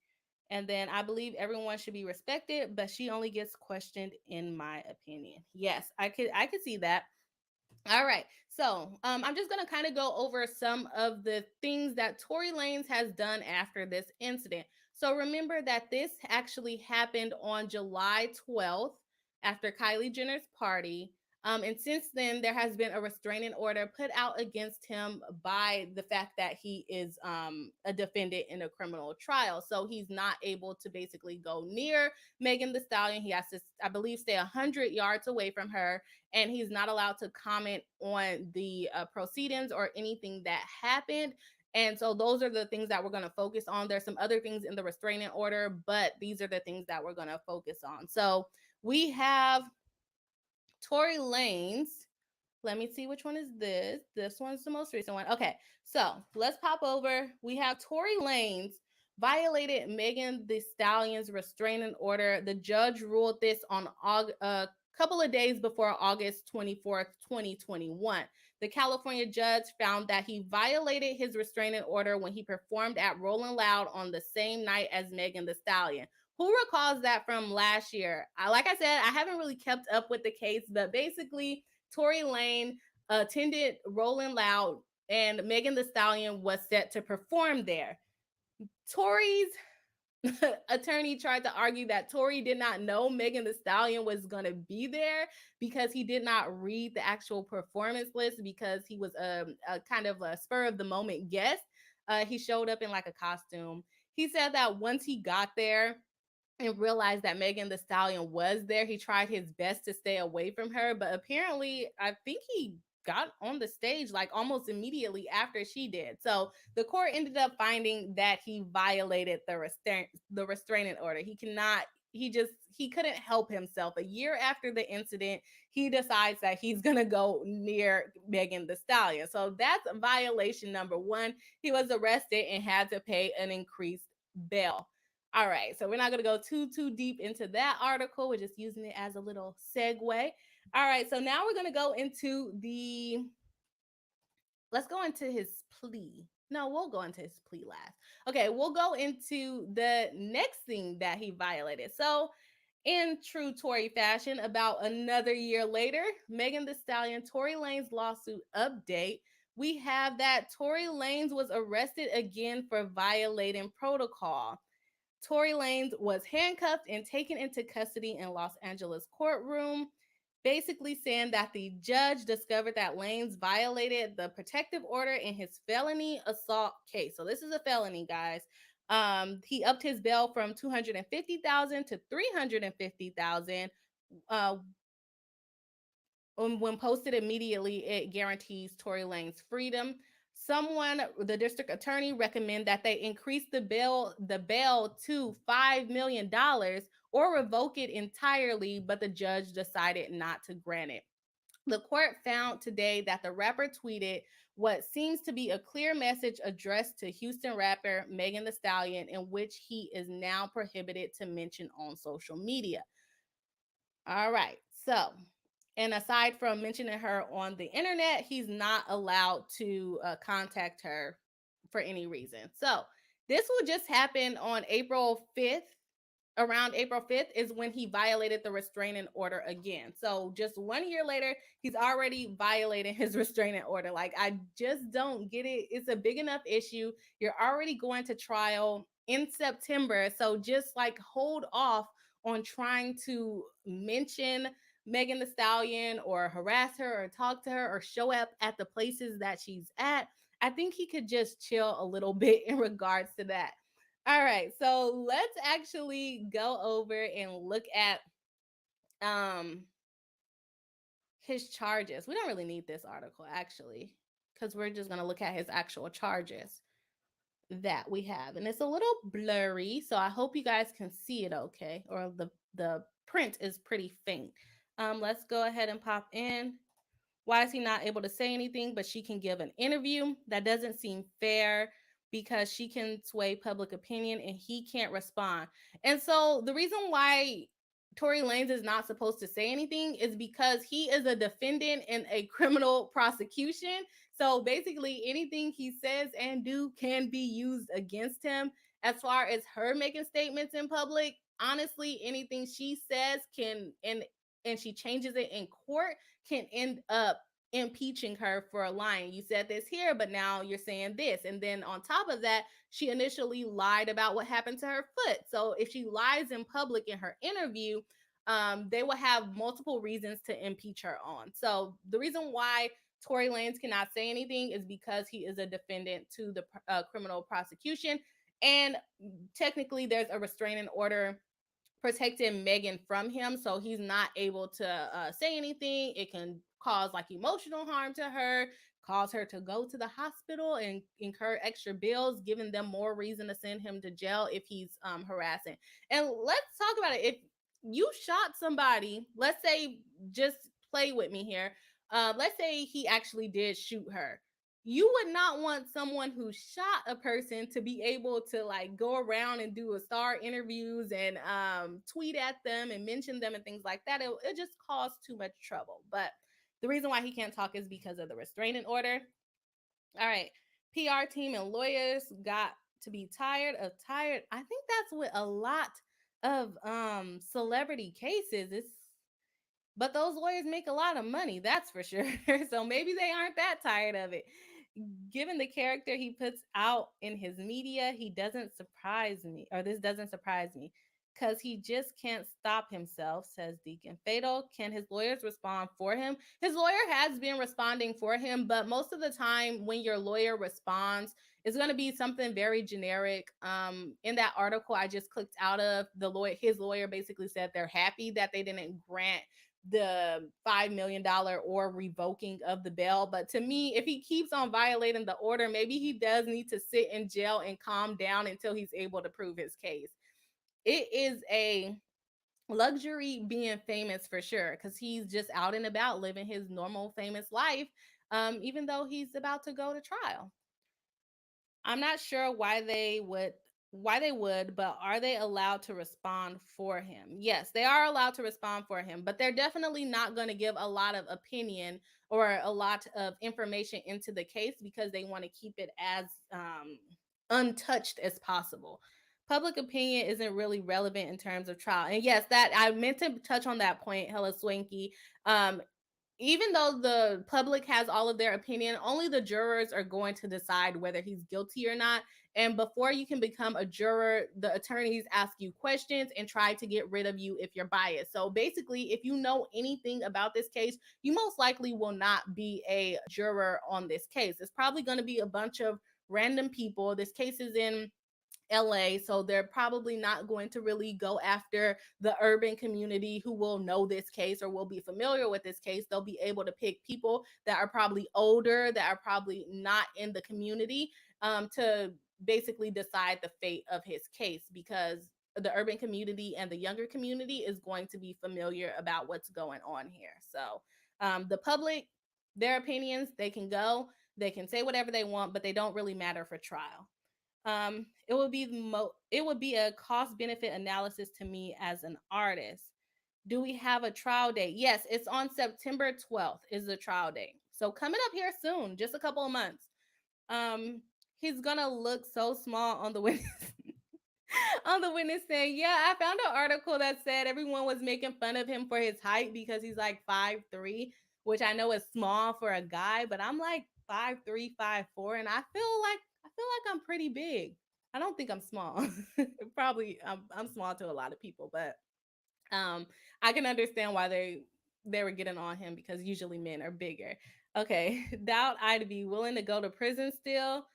And then I believe everyone should be respected, but she only gets questioned in my opinion. Yes, I could see that. All right. So I'm just going to kind of go over some of the things that Tory Lanez has done after this incident. So remember that this actually happened on July 12th after Kylie Jenner's party. And since then, there has been a restraining order put out against him by the fact that he is a defendant in a criminal trial. So he's not able to basically go near Megan the Stallion. He has to, I believe, stay 100 yards away from her, and he's not allowed to comment on the proceedings or anything that happened. And so those are the things that we're going to focus on. There's some other things in the restraining order, but these are the things that we're going to focus on. So we have Tory Lanez. Let me see which one is this. This one's the most recent one. Okay, so let's pop over. We have Tory Lanez violated Megan the Stallion's restraining order. The judge ruled this on a couple of days before August 24th, 2021. The California judge found that he violated his restraining order when he performed at Rolling Loud on the same night as Megan the Stallion. Who recalls that from last year? Like I said, I haven't really kept up with the case, but basically, Tory Lanez attended Rolling Loud, and Megan the Stallion was set to perform there. Tory's attorney tried to argue that Tory did not know Megan the Stallion was going to be there because he did not read the actual performance list because he was a kind of a spur of the moment guest. He showed up in like a costume. He said that once he got there and realized that Megan the Stallion was there, he tried his best to stay away from her. But apparently, I think he got on the stage like almost immediately after she did. So the court ended up finding that he violated the restraining order. He couldn't help himself. A year after the incident, he decides that he's gonna go near Megan the Stallion. So that's violation number one. He was arrested and had to pay an increased bail. All right, so we're not going to go too deep into that article. We're just using it as a little segue. All right, so now we're going to go into the let's go into his plea. No, we'll go into his plea last. Okay, we'll go into the next thing that he violated. So, in true Tory fashion, about another year later, Megan the Stallion, Tory Lanez lawsuit update. We have that Tory Lanez was arrested again for violating protocol. Tory Lanez was handcuffed and taken into custody in Los Angeles courtroom, basically saying that the judge discovered that Lanez violated the protective order in his felony assault case. So this is a felony, guys. He upped his bail from 250,000 to 350,000. Uh, when posted immediately, it guarantees Tory Lanez freedom. The district attorney, recommend that they increase the bail to $5 million or revoke it entirely, but the judge decided not to grant it. The court found today that the rapper tweeted what seems to be a clear message addressed to Houston rapper Megan the Stallion, in which he is now prohibited to mention on social media. All right. So, and aside from mentioning her on the internet, he's not allowed to contact her for any reason. So, this will just happen on April 5th. Around April 5th is when he violated the restraining order again. So, just 1 year later, he's already violating his restraining order. Like, I just don't get it. It's a big enough issue. You're already going to trial in September. So, just like hold off on trying to mention Megan the Stallion or harass her or talk to her or show up at the places that she's at. I think he could just chill a little bit in regards to that. All right, so let's actually go over and look at um his charges. We don't really need this article actually, because we're just gonna look at his actual charges that we have. And it's a little blurry, so I hope you guys can see it okay, or the print is pretty faint. Let's go ahead and pop in. Why is he not able to say anything, but she can give an interview? That doesn't seem fair because she can sway public opinion and he can't respond. And so the reason why Tory Lanez is not supposed to say anything is because he is a defendant in a criminal prosecution. So basically, anything he says and do can be used against him. As far as her making statements in public, honestly, anything she says can and she changes it in court can end up impeaching her for lying. You said this here, but now you're saying this. And then on top of that, she initially lied about what happened to her foot. So if she lies in public in her interview, they will have multiple reasons to impeach her on. So the reason why Tory Lanez cannot say anything is because he is a defendant to the criminal prosecution. And technically, there's a restraining order protecting Megan from him, so he's not able to say anything. It can cause like emotional harm to her, cause her to go to the hospital and incur extra bills, giving them more reason to send him to jail if he's harassing. And let's talk about it. If you shot somebody, let's say, just play with me here. Let's say he actually did shoot her. You would not want someone who shot a person to be able to like go around and do a star interviews and tweet at them and mention them and things like that. It just caused too much trouble. But the reason why he can't talk is because of the restraining order. All right, PR team and lawyers got to be tired. I think that's with a lot of celebrity cases. But those lawyers make a lot of money, that's for sure. So maybe they aren't that tired of it. given the character he puts out in his media, he doesn't surprise me, or this doesn't surprise me, because he just can't stop himself, says Deacon Fatal. Can his lawyers respond for him? His lawyer has been responding for him, but most of the time when your lawyer responds, it's going to be something very generic. In that article I just clicked out of, his lawyer basically said they're happy that they didn't grant the $5 million or revoking of the bail. But to me, if he keeps on violating the order, maybe he does need to sit in jail and calm down until he's able to prove his case. It is a luxury being famous for sure, because he's just out and about living his normal famous life, even though he's about to go to trial. I'm not sure why they would, but are they allowed to respond for him? Yes, they are allowed to respond for him, but they're definitely not going to give a lot of opinion or a lot of information into the case because they want to keep it as untouched as possible. Public opinion isn't really relevant in terms of trial. And yes, that I meant to touch on that point, Hella Swanky. Um, Even though the public has all of their opinion, only the jurors are going to decide whether he's guilty or not. And before you can become a juror, the attorneys ask you questions and try to get rid of you if you're biased. So basically, if you know anything about this case, you most likely will not be a juror on this case. It's probably going to be a bunch of random people. This case is in LA, so they're probably not going to really go after the urban community who will know this case or will be familiar with this case. They'll be able to pick people that are probably older, that are probably not in the community, to basically decide the fate of his case, because the urban community and the younger community is going to be familiar about what's going on here. So the public, their opinions, they can go, they can say whatever they want, but they don't really matter for trial. It would be a cost benefit analysis to me as an artist. Do we have a trial date? Yes, it's on September 12th is the trial date. So coming up here soon, just a couple of months. Um, he's gonna look so small on the witness on the witness stand. Yeah, I found an article that said everyone was making fun of him for his height because he's like 5'3", which I know is small for a guy, but I'm like 5'3", 5'4", and I feel like I'm pretty big. I don't think I'm small. Probably I'm small to a lot of people, but I can understand why they were getting on him because usually men are bigger. Okay, doubt I'd be willing to go to prison still.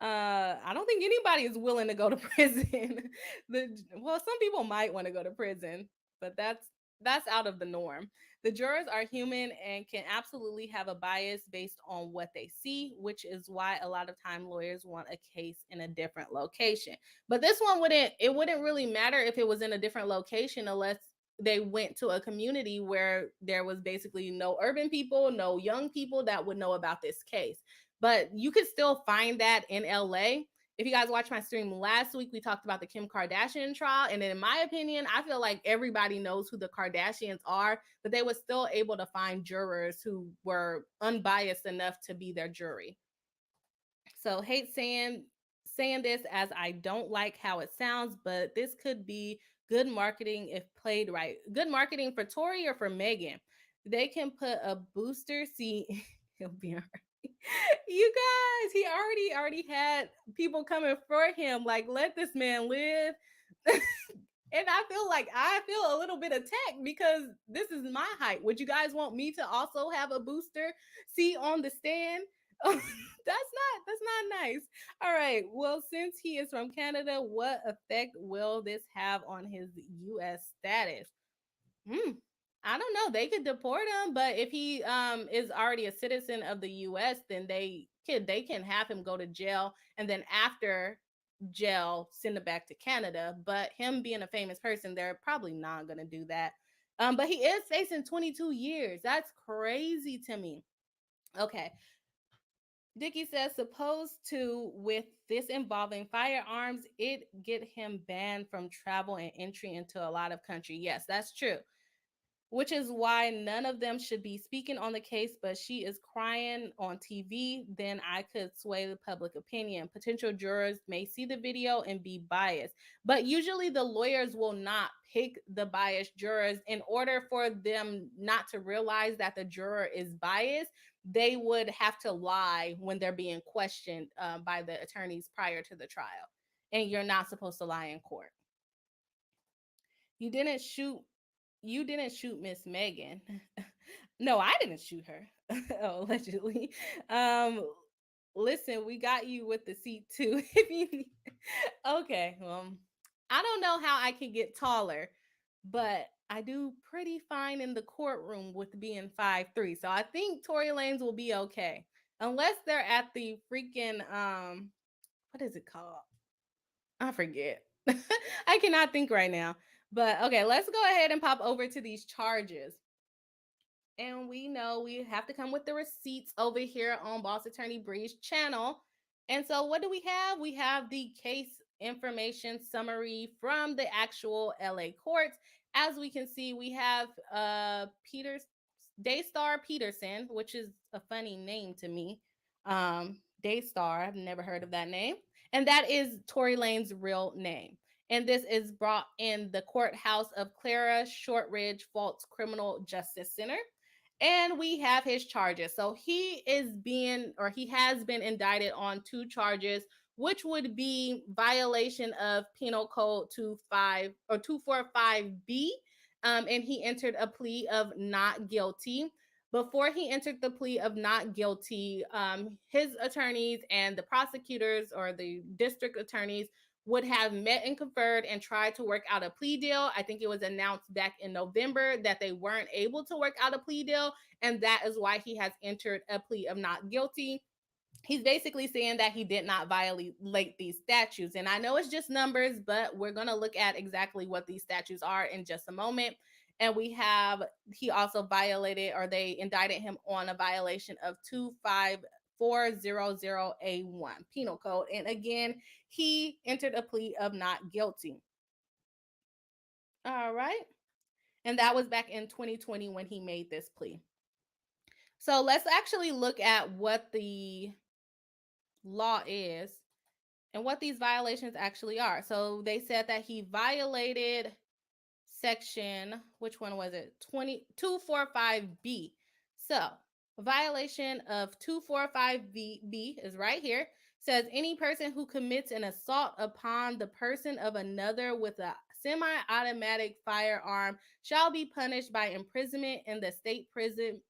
I don't think anybody is willing to go to prison. Some people might want to go to prison, but that's out of the norm. The jurors are human and can absolutely have a bias based on what they see, which is why a lot of time lawyers want a case in a different location. But this one wouldn't really matter if it was in a different location unless they went to a community where there was basically no urban people, no young people that would know about this case. But you could still find that in LA. If you guys watched my stream last week, we talked about the Kim Kardashian trial. And in my opinion, I feel like everybody knows who the Kardashians are, but they were still able to find jurors who were unbiased enough to be their jury. So hate saying this as I don't like how it sounds, but this could be good marketing if played right. Good marketing for Tory or for Megan. They can put a booster seat. He'll be all right. You guys, he already had people coming for him. Like, let this man live. And I feel a little bit attacked because this is my height. Would you guys want me to also have a booster seat on the stand? That's not nice. All right. Well, since he is from Canada, what effect will this have on his US status? Hmm. I don't know. They could deport him, but if he is already a citizen of the US, then they can have him go to jail and then after jail send him back to Canada. But him being a famous person, they're probably not going to do that. But he is facing 22 years. That's crazy to me. Okay. Dickie says, supposed to with this involving firearms, it get him banned from travel and entry into a lot of country. Yes, that's true, which is why none of them should be speaking on the case, but she is crying on TV, then I could sway the public opinion. Potential jurors may see the video and be biased, but usually the lawyers will not pick the biased jurors in order for them not to realize that the juror is biased. they would have to lie when they're being questioned by the attorneys prior to the trial. And you're not supposed to lie in court. You didn't shoot you didn't shoot Miss Megan. No, I didn't shoot her. Oh, allegedly. Um, listen, we got you with the seat too. If you okay, well, I don't know how I can get taller, but I do pretty fine in the courtroom with being 5'3". So I think Tory Lanez will be okay. Unless they're at the freaking what is it called? I forget. I cannot think right now. But okay, let's go ahead and pop over to these charges. And we know we have to come with the receipts over here on Boss Attorney Bri's channel. And so what do we have? We have the case information summary from the actual LA courts. As we can see, we have Peters Daystar Peterson, which is a funny name to me. Daystar, I've never heard of that name. And that is Tory Lanez's real name. And this is brought in the courthouse of Clara Shortridge Faults Criminal Justice Center. And we have his charges. So he has been indicted on 2 charges, which would be violation of Penal Code 245B. And he entered a plea of not guilty. Before he entered the plea of not guilty, his attorneys and the prosecutors or the district attorneys would have met and conferred and tried to work out a plea deal. I think it was announced back in November that they weren't able to work out a plea deal, and that is why he has entered a plea of not guilty. He's basically saying that he did not violate these statutes. And I know it's just numbers, but we're going to look at exactly what these statutes are in just a moment. And he also violated, or they indicted him on a violation of 25400A1 Penal Code. And again, he entered a plea of not guilty. All right. And that was back in 2020 when he made this plea. So let's actually look at what the law is and what these violations actually are. So they said that he violated section, which one was it? 245B. So violation of 245B is right here. Says any person who commits an assault upon the person of another with a semi-automatic firearm shall be punished by imprisonment in the state prison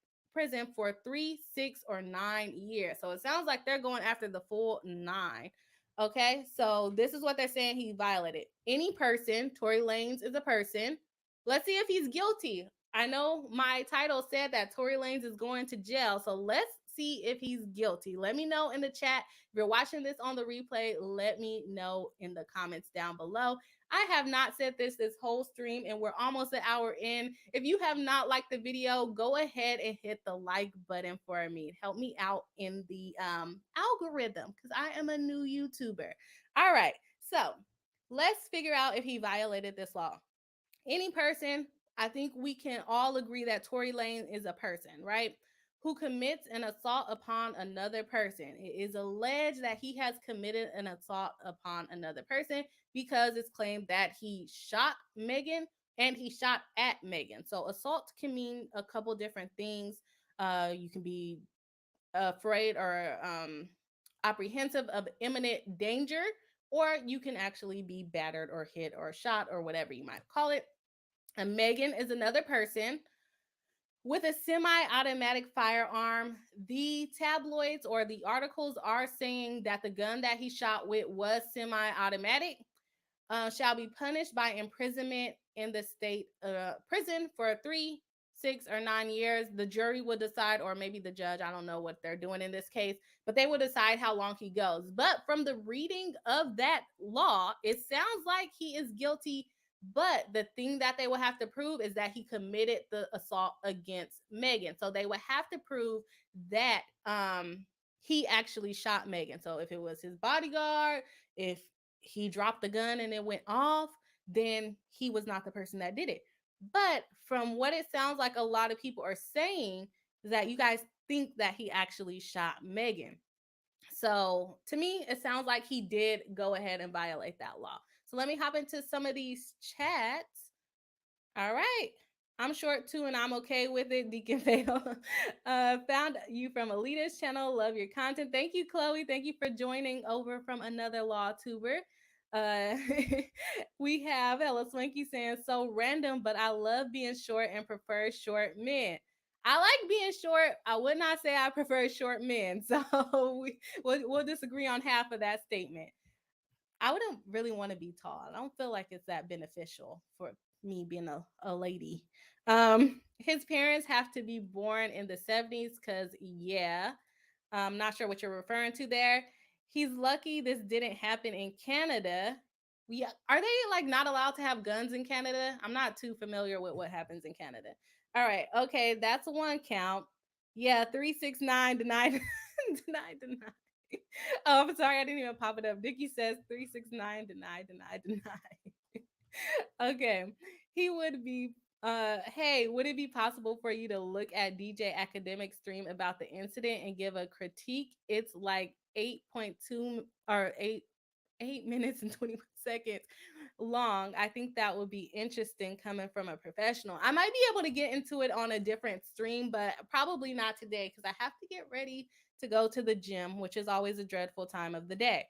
for 3, 6, or 9 years. So it sounds like they're going after the full 9. Okay, so this is what they're saying he violated. Any person, Tory Lanez is a person. Let's see if he's guilty. I know my title said that Tory Lanez is going to jail, so let's see if he's guilty. Let me know in the chat. If you're watching this on the replay, let me know in the comments down below. I have not said this whole stream, and we're almost an hour in. If you have not liked the video, go ahead and hit the like button for me. Help me out in the algorithm because I am a new YouTuber. All right, so let's figure out if he violated this law. Any person, I think we can all agree that Tory Lanez is a person, right? Who commits an assault upon another person. It is alleged that he has committed an assault upon another person because it's claimed that he shot Megan and he shot at Megan. So assault can mean a couple different things. You can be afraid or apprehensive of imminent danger, or you can actually be battered or hit or shot or whatever you might call it. And Megan is another person with a semi-automatic firearm. The tabloids or the articles are saying that the gun that he shot with was semi-automatic. Shall be punished by imprisonment in the state prison for 3, 6, or 9 years. The jury will decide, or maybe the judge, I don't know what they're doing in this case, but they will decide how long he goes. But from the reading of that law, it sounds like he is guilty. But the thing that they will have to prove is that he committed the assault against Megan. So they would have to prove that he actually shot Megan. So if it was his bodyguard, if he dropped the gun and it went off, then he was not the person that did it. But from what it sounds like a lot of people are saying is that you guys think that he actually shot Megan. So to me, it sounds like he did go ahead and violate that law. So let me hop into some of these chats. All right. I'm short too, and I'm okay with it. Deacon Fatal. Found you from Alita's channel. Love your content. Thank you, Chloe. Thank you for joining over from another law tuber. Uh, we have Ella Swanky saying, so random, but I love being short and prefer short men. I like being short. I would not say I prefer short men. So we'll disagree on half of that statement. I wouldn't really want to be tall. I don't feel like it's that beneficial for me being a lady. His parents have to be born in the 70s because, yeah, I'm not sure what you're referring to there. He's lucky this didn't happen in Canada. We are they like not allowed to have guns in Canada? I'm not too familiar with what happens in Canada. All right, okay, that's one count. Yeah, 369 denied denied. Oh, I'm sorry, I didn't even pop it up. Nikki says 369 denied. Okay. He would be hey, would it be possible for you to look at DJ Academic stream about the incident and give a critique? It's like 8.2 or 8 minutes and 21 seconds long. I think that would be interesting coming from a professional. I might be able to get into it on a different stream, but probably not today because I have to get ready to go to the gym, which is always a dreadful time of the day.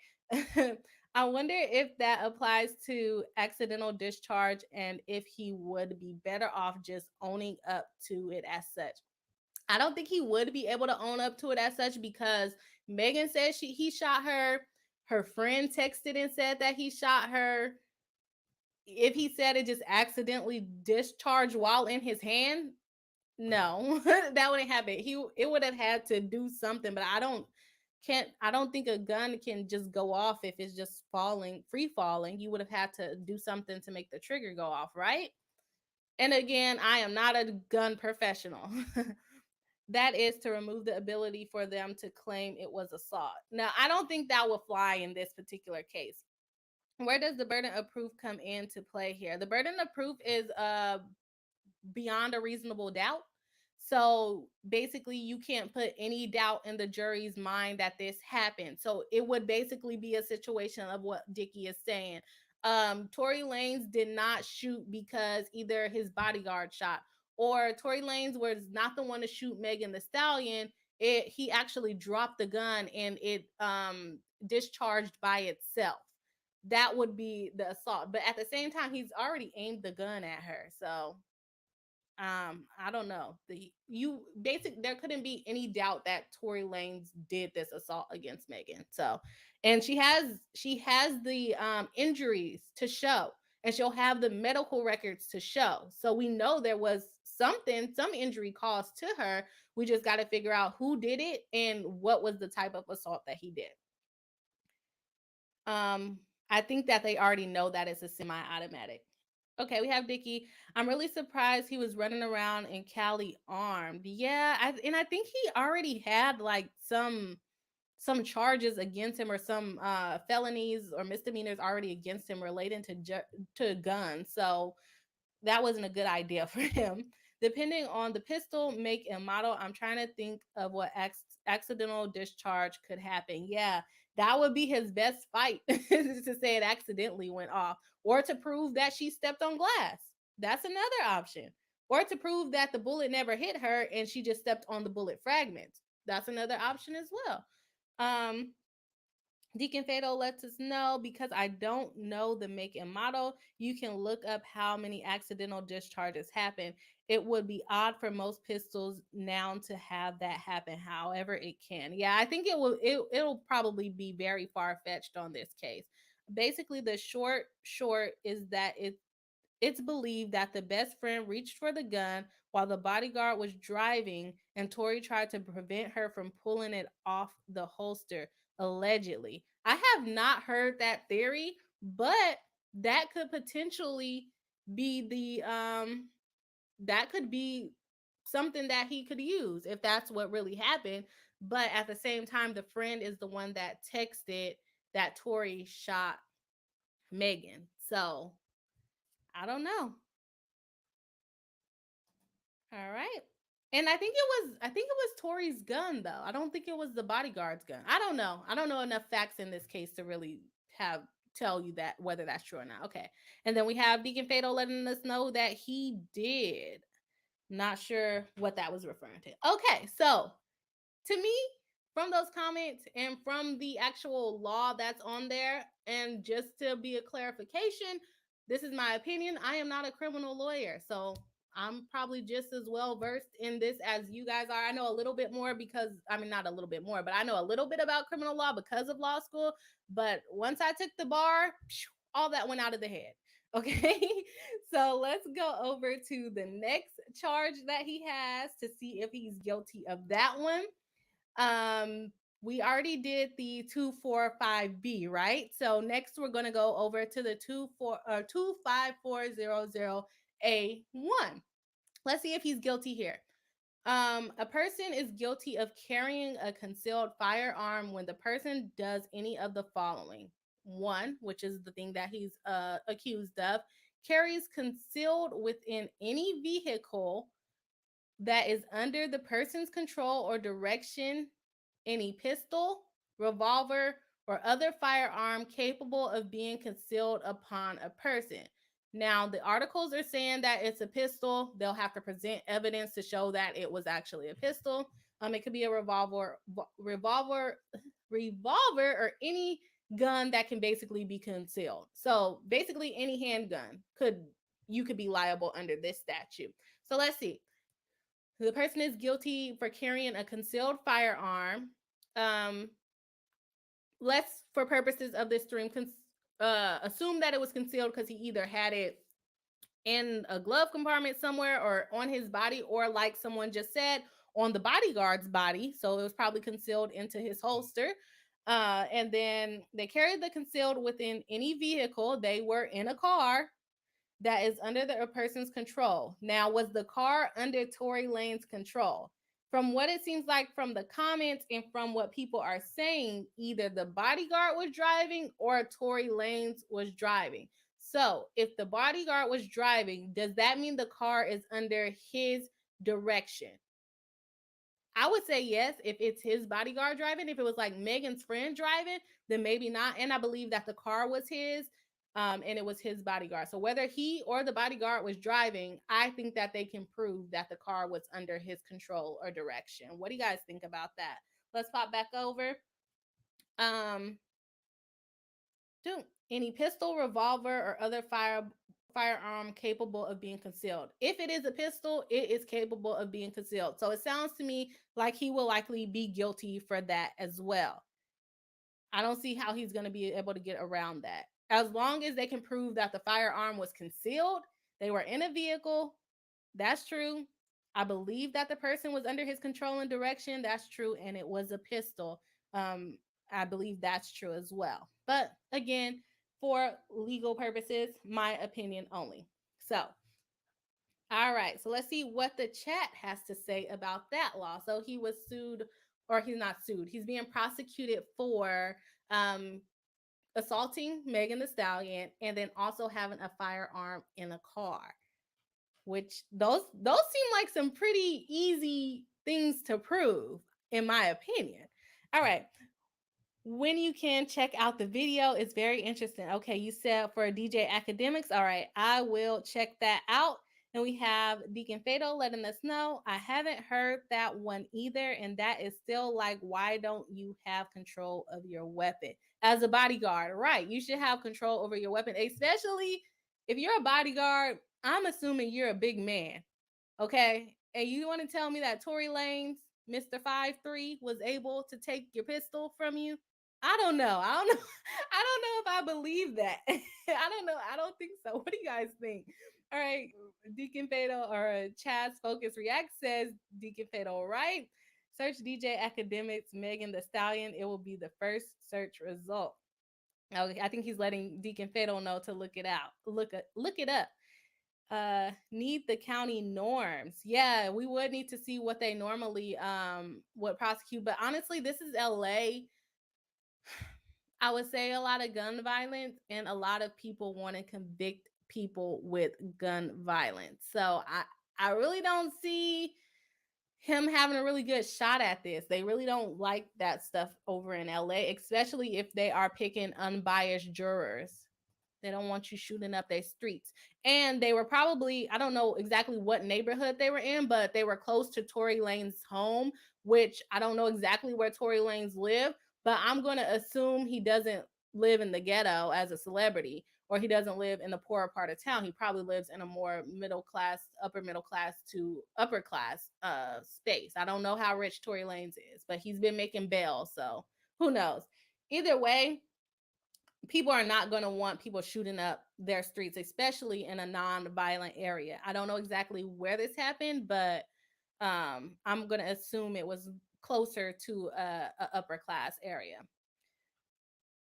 I wonder if that applies to accidental discharge and if he would be better off just owning up to it as such. I don't think he would be able to own up to it as such because Megan said he shot her. Her friend texted and said that he shot her. If he said it just accidentally discharged while in his hand, no, that wouldn't happen. It would have had to do something, but I don't think a gun can just go off if it's just falling, free falling. You would have had to do something to make the trigger go off, right? And again, I am not a gun professional. That is to remove the ability for them to claim it was assault. Now, I don't think that will fly in this particular case. Where does the burden of proof come into play here? The burden of proof is beyond a reasonable doubt. So basically, you can't put any doubt in the jury's mind that this happened. So it would basically be a situation of what Dickie is saying. Tory Lanez did not shoot because either his bodyguard shot or Tory Lanez was not the one to shoot Megan the Stallion. He actually dropped the gun and it discharged by itself. That would be the assault. But at the same time, he's already aimed the gun at her. So I don't know. There couldn't be any doubt that Tory Lanez did this assault against Megan. So, and she has the injuries to show, and she'll have the medical records to show. So we know there was some injury caused to her. We just got to figure out who did it and what was the type of assault that he did. Um, I think that they already know that it's a semi-automatic. Okay, we have Dickie. I'm really surprised he was running around in Cali armed. Yeah, and I think he already had like some charges against him or some felonies or misdemeanors already against him relating to guns. So that wasn't a good idea for him. Depending on the pistol, make, and model, I'm trying to think of what accidental discharge could happen. Yeah, that would be his best fight to say it accidentally went off, or to prove that she stepped on glass. That's another option. Or to prove that the bullet never hit her and she just stepped on the bullet fragments. That's another option as well. Um, Deacon Fado lets us know because I don't know the make and model. You can look up how many accidental discharges happen. It would be odd for most pistols now to have that happen. However, it can. Yeah, I think it'll probably be very far fetched on this case. Basically, the short is that it's believed that the best friend reached for the gun while the bodyguard was driving, and Tori tried to prevent her from pulling it off the holster, allegedly. I have not heard that theory, but that could potentially be that could be something that he could use if that's what really happened. But at the same time, the friend is the one that texted that Tori shot Megan. So I don't know. All right. And I think it was Tori's gun though. I don't think it was the bodyguard's gun. I don't know. I don't know enough facts in this case to really have tell you that whether that's true or not. Okay. And then we have Deacon Fado letting us know that he did. Not sure what that was referring to. Okay, so to me, from those comments and from the actual law that's on there, and just to be a clarification, this is my opinion. I am not a criminal lawyer, so I'm probably just as well versed in this as you guys are. I know a little bit more because, I mean, not a little bit more, but I know a little bit about criminal law because of law school. But once I took the bar, all that went out of the head. Okay, so let's go over to the next charge that he has to see if he's guilty of that one. We already did the 245B, right? So next we're going to go over to the 25400A1. Let's see if he's guilty here. A person is guilty of carrying a concealed firearm when the person does any of the following. One, which is the thing that he's accused of, carries concealed within any vehicle that is under the person's control or direction any pistol, revolver, or other firearm capable of being concealed upon a person. Now, the articles are saying that it's a pistol. They'll have to present evidence to show that it was actually a pistol. It could be a revolver, or any gun that can basically be concealed. So basically, any handgun you could be liable under this statute. So let's see. The person is guilty for carrying a concealed firearm. Let's, for purposes of this stream, assume that it was concealed because he either had it in a glove compartment somewhere or on his body, or like someone just said, on the bodyguard's body. So it was probably concealed into his holster. And then they carried the concealed within any vehicle. They were in a car that is under a person's control. Now, was the car under Tory Lanez's control? From what it seems like from the comments and from what people are saying, either the bodyguard was driving or Tory Lanez was driving. So if the bodyguard was driving, does that mean the car is under his direction? I would say yes if it's his bodyguard driving. If it was like Megan's friend driving, then maybe not. And I believe that the car was his, and it was his bodyguard. So whether he or the bodyguard was driving, I think that they can prove that the car was under his control or direction. What do you guys think about that? Let's pop back over. Any pistol, revolver, or other firearm capable of being concealed. If it is a pistol, it is capable of being concealed. So it sounds to me like he will likely be guilty for that as well. I don't see how he's going to be able to get around that. As long as they can prove that the firearm was concealed, they were in a vehicle, that's true. I believe that the person was under his control and direction, that's true, and it was a pistol. I believe that's true as well. But again, for legal purposes, my opinion only. So, all right. So let's see what the chat has to say about that law. So he was sued, or he's not sued. He's being prosecuted for assaulting Megan the Stallion and then also having a firearm in a car. Which those seem like some pretty easy things to prove, in my opinion. All right. When you can check out the video, it's very interesting. Okay, you said for DJ Academics. All right, I will check that out. And we have Deacon Fatal letting us know, I haven't heard that one either. And that is still like, why don't you have control of your weapon? As a bodyguard, right? You should have control over your weapon, especially if you're a bodyguard. I'm assuming you're a big man, okay? And you want to tell me that Tory Lanez, Mr. 5'3", was able to take your pistol from you? I don't know. I don't know. I don't know if I believe that. I don't know. I don't think so. What do you guys think? All right. Deacon Fatal or Chad's Focus React says Deacon Fatal, right? Search DJ Academics, Megan the Stallion. It will be the first search result. Okay, I think he's letting Deacon Fatal know to look it out. Look it up. Need the county norms. Yeah, we would need to see what they normally would prosecute. But honestly, this is LA. I would say a lot of gun violence, and a lot of people want to convict people with gun violence. So I really don't see him having a really good shot at this. They really don't like that stuff over in LA, especially if they are picking unbiased jurors. They don't want you shooting up their streets. And they were probably, I don't know exactly what neighborhood they were in, but they were close to Tory Lanez home, which I don't know exactly where Tory Lanez live, but I'm going to assume he doesn't live in the ghetto as a celebrity, or he doesn't live in the poorer part of town. He probably lives in a more middle class, upper middle class to upper class space. I don't know how rich Tory Lanez is, but he's been making bail, so who knows. Either way, people are not going to want people shooting up their streets, especially in a non-violent area. I don't know exactly where this happened, but I'm going to assume it was closer to a upper class area.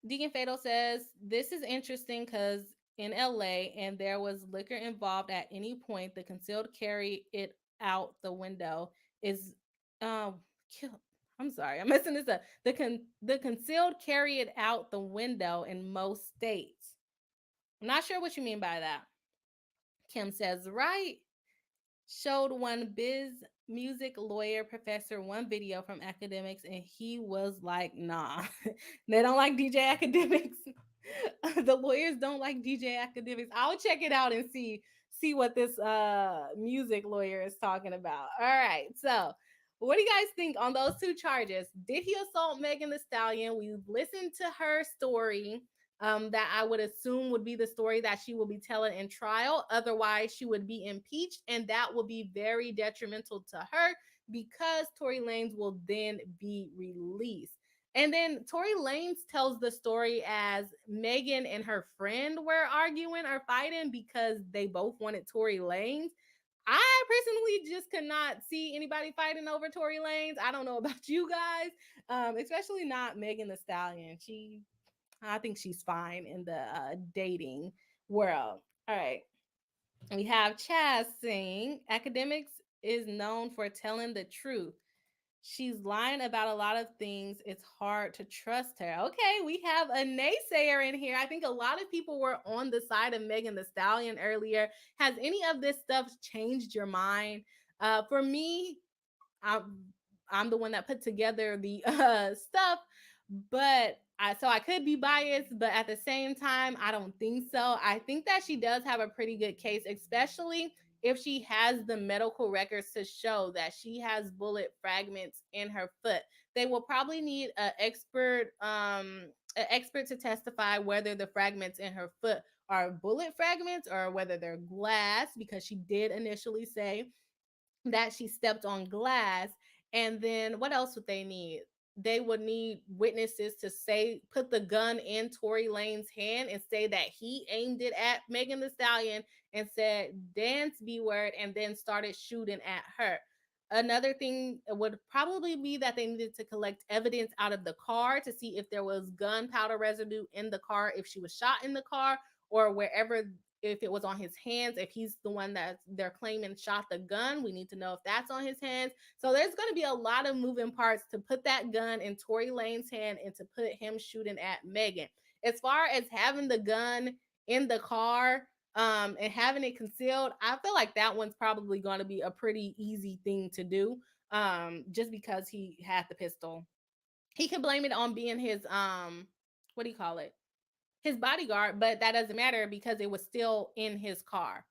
Deacon Fatal says, this is interesting because in LA and there was liquor involved at any point, the concealed carry it out the window is um I'm sorry, I'm messing this up. The concealed carry it out the window in most states. I'm not sure what you mean by that. Kim says, right. Showed one biz music lawyer professor one video from academics and he was like, nah. They don't like DJ academics. The lawyers don't like DJ academics. I'll check it out and see what this music lawyer is talking about. All right, so what do you guys think on those two charges? Did he assault Megan the Stallion? We listened to her story, that I would assume would be the story that she will be telling in trial. Otherwise, she would be impeached, and that will be very detrimental to her because Tory Lanez will then be released. And then Tory Lanez tells the story as Megan and her friend were arguing or fighting because they both wanted Tory Lanez. I personally just could not see anybody fighting over Tory Lanez. I don't know about you guys, especially not Megan the Stallion. I think she's fine in the dating world. All right. We have Chaz saying academics is known for telling the truth. She's lying about a lot of things. It's hard to trust her. Okay, we have a naysayer in here. I think a lot of people were on the side of Megan the Stallion earlier. Has any of this stuff changed your mind? For me, I'm the one that put together the stuff, but I could be biased, but at the same time, I don't think so. I think that she does have a pretty good case, especially if she has the medical records to show that she has bullet fragments in her foot. They will probably need an expert to testify whether the fragments in her foot are bullet fragments or whether they're glass, because she did initially say that she stepped on glass. And then what else would they need? They would need witnesses to say, put the gun in Tory Lanez's hand and say that he aimed it at Megan the Stallion and said, dance B word, and then started shooting at her. Another thing would probably be that they needed to collect evidence out of the car to see if there was gunpowder residue in the car, if she was shot in the car, or wherever, if it was on his hands, if he's the one that they're claiming shot the gun. We need to know if that's on his hands. So there's going to be a lot of moving parts to put that gun in Tory Lanez's hand and to put him shooting at Megan. As far as having the gun in the car, and having it concealed, I feel like that one's probably going to be a pretty easy thing to do, just because he had the pistol. He can blame it on being his what do you call it, his bodyguard, but that doesn't matter because it was still in his car.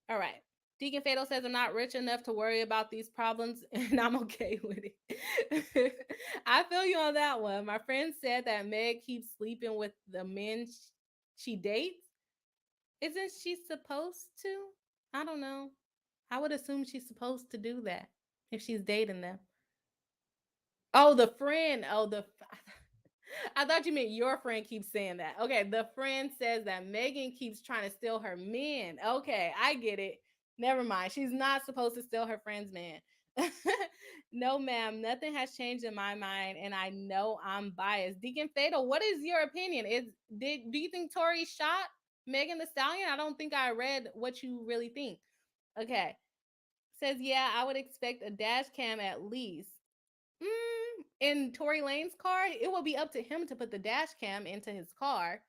All right. Deacon Fatal says, I'm not rich enough to worry about these problems and I'm okay with it. I feel you on that one. My friend said that Meg keeps sleeping with the men she dates. Isn't she supposed to? I don't know. I would assume she's supposed to do that if she's dating them. Oh, the friend. I thought you meant your friend keeps saying that. Okay, the friend says that Megan keeps trying to steal her men. Okay, I get it. Never mind. She's not supposed to steal her friend's man. No, ma'am. Nothing has changed in my mind, and I know I'm biased. Deacon Fatal, what is your opinion? Do you think Tory shot Megan the Stallion? I don't think I read what you really think. Okay. Says, yeah, I would expect a dash cam at least. In Tory Lanez's car, it will be up to him to put the dash cam into his car.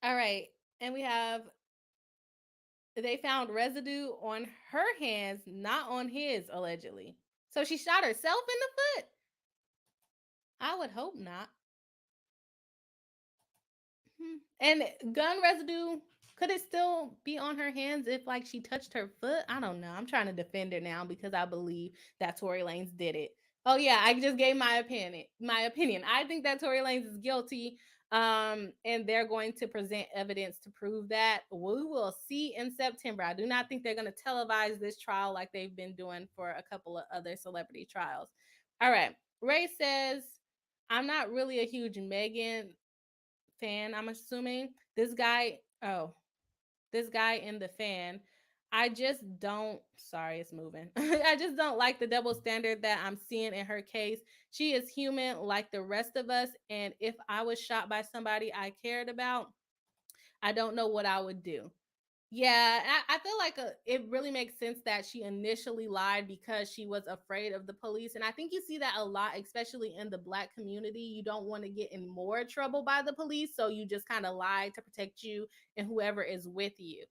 All right. And they found residue on her hands, not on his, allegedly. So she shot herself in the foot? I would hope not. And gun residue, could it still be on her hands if like she touched her foot? I don't know. I'm trying to defend her now because I believe that Tory Lanez did it. Oh yeah, I just gave my opinion. My opinion. I think that Tory Lanez is guilty. And they're going to present evidence to prove that. We will see in September. I do not think they're going to televise this trial like they've been doing for a couple of other celebrity trials. All right. Ray says, I'm not really a huge Megan fan, I'm assuming. This guy in the fan, I just don't, sorry, it's moving. I just don't like the double standard that I'm seeing in her case. She is human like the rest of us. And if I was shot by somebody I cared about, I don't know what I would do. Yeah, I feel like it really makes sense that she initially lied because she was afraid of the police. And I think you see that a lot, especially in the Black community. You don't want to get in more trouble by the police. So you just kind of lie to protect you and whoever is with you.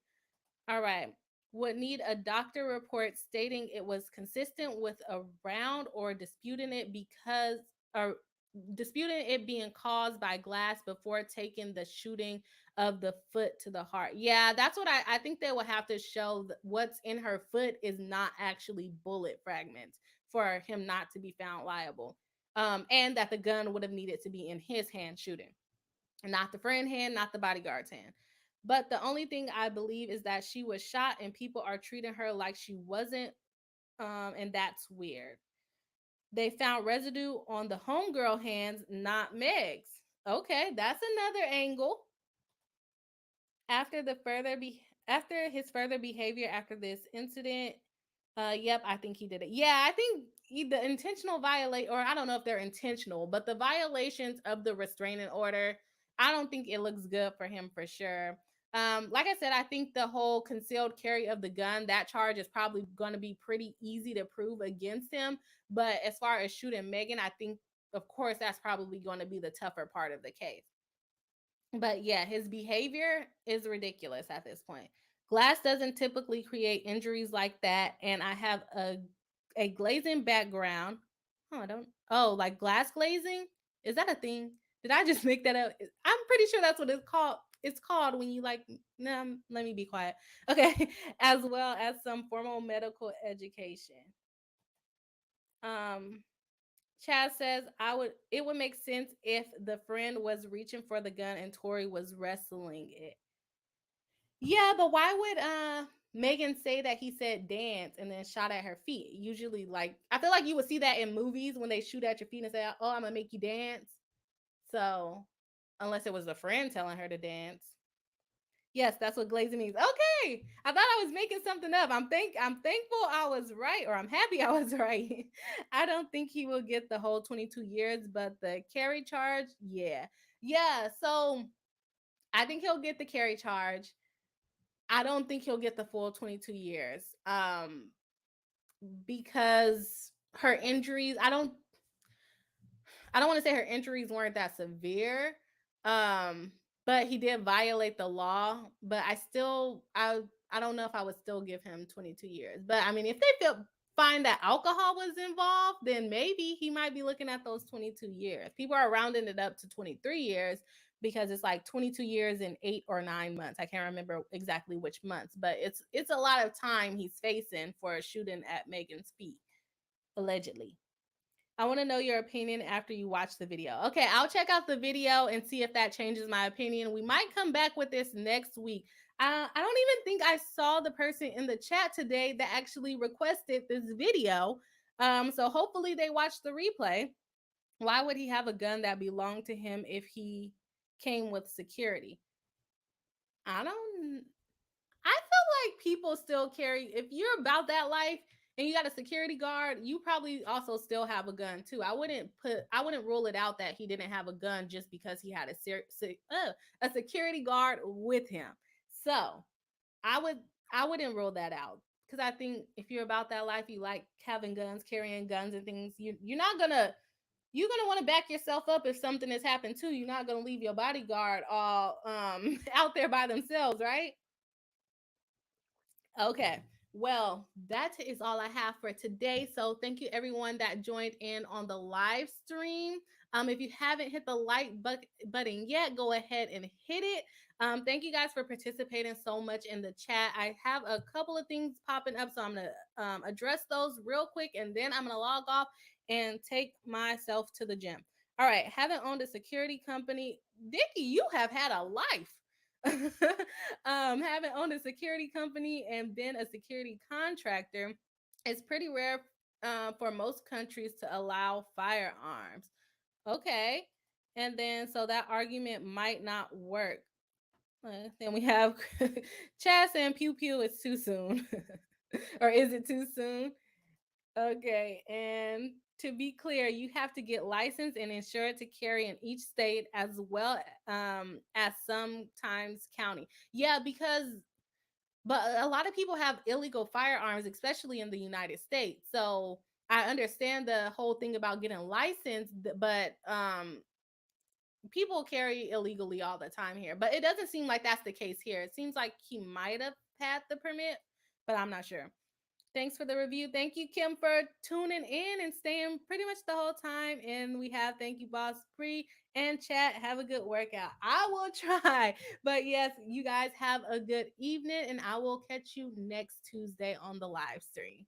All right. Would need a doctor report stating it was consistent with around or disputing it because, or disputing it being caused by glass before taking the shooting of the foot to the heart. Yeah, that's what I think they will have to show what's in her foot is not actually bullet fragments for him not to be found liable. And that the gun would have needed to be in his hand shooting, not the friend hand, not the bodyguard's hand. But the only thing I believe is that she was shot and people are treating her like she wasn't, and that's weird. They found residue on the homegirl hands, not Meg's. Okay, that's another angle. After the after his further behavior after this incident, yep, I think he did it. Yeah, I think the intentional violate, or I don't know if they're intentional, but the violations of the restraining order, I don't think it looks good for him for sure. Like I said, I think the whole concealed carry of the gun, that charge is probably going to be pretty easy to prove against him. But as far as shooting Megan, I think, of course, that's probably going to be the tougher part of the case. But yeah, his behavior is ridiculous at this point. Glass doesn't typically create injuries like that, and I have a glazing background. Oh, I don't. Oh, like glass glazing? Is that a thing? Did I just make that up? I'm pretty sure that's what it's called. It's called when you like. Nah, let me be quiet. Okay, as well as some formal medical education. Um, Chad says it would make sense if the friend was reaching for the gun and Tori was wrestling it. Yeah, but why would Megan say that he said dance and then shot at her feet? Usually, like, I feel like you would see that in movies when they shoot at your feet and say, "Oh, I'm gonna make you dance." So, unless it was a friend telling her to dance. Yes, that's what glazing means. Okay, I thought I was making something up. I'm thankful I was right, or I'm happy I was right. I don't think he will get the whole 22 years, but the carry charge, yeah, yeah. So I think he'll get the carry charge. I don't think he'll get the full 22 years. Because her injuries, I don't want to say her injuries weren't that severe. Um, but he did violate the law. But I don't know if I would still give him 22 years. But I mean, if they find that alcohol was involved, then maybe he might be looking at those 22 years. People are rounding it up to 23 years because it's like 22 years and 8 or 9 months. I can't remember exactly which months, but it's a lot of time he's facing for a shooting at Megan's feet, allegedly. I want to know your opinion after you watch the video. Okay, I'll check out the video and see if that changes my opinion. We might come back with this next week. I don't even think I saw the person in the chat today that actually requested this video. So hopefully they watched the replay. Why would he have a gun that belonged to him if he came with security? I don't I feel like people still carry, if you're about that life and you got a security guard, you probably also still have a gun too. I wouldn't rule it out that he didn't have a gun just because he had a security guard with him. So I would I wouldn't rule that out because I think if you're about that life, you like having guns, carrying guns and things. You're gonna want to back yourself up if something has happened too. You're not gonna leave your bodyguard all out there by themselves, right? Okay. Well, that is all I have for today. So thank you everyone that joined in on the live stream. If you haven't hit the button yet, go ahead and hit it. Thank you guys for participating so much in the chat. I have a couple of things popping up, so I'm going to address those real quick, and then I'm going to log off and take myself to the gym. All right, haven't owned a security company. Dickie, you have had a life. Haven't owned a security company and been a security contractor. It's pretty rare for most countries to allow firearms. Okay. And then, so that argument might not work. Then we have Chaz and Pew Pew, it's too soon. Or is it too soon? Okay. And to be clear, you have to get licensed and insured to carry in each state as well as sometimes county. Yeah, because but a lot of people have illegal firearms, especially in the United States. So I understand the whole thing about getting licensed, but people carry illegally all the time here. But it doesn't seem like that's the case here. It seems like he might have had the permit, but I'm not sure. Thanks for the review. Thank you, Kim, for tuning in and staying pretty much the whole time. And we have thank you, Boss Bri and chat. Have a good workout. I will try. But yes, you guys have a good evening, and I will catch you next Tuesday on the live stream.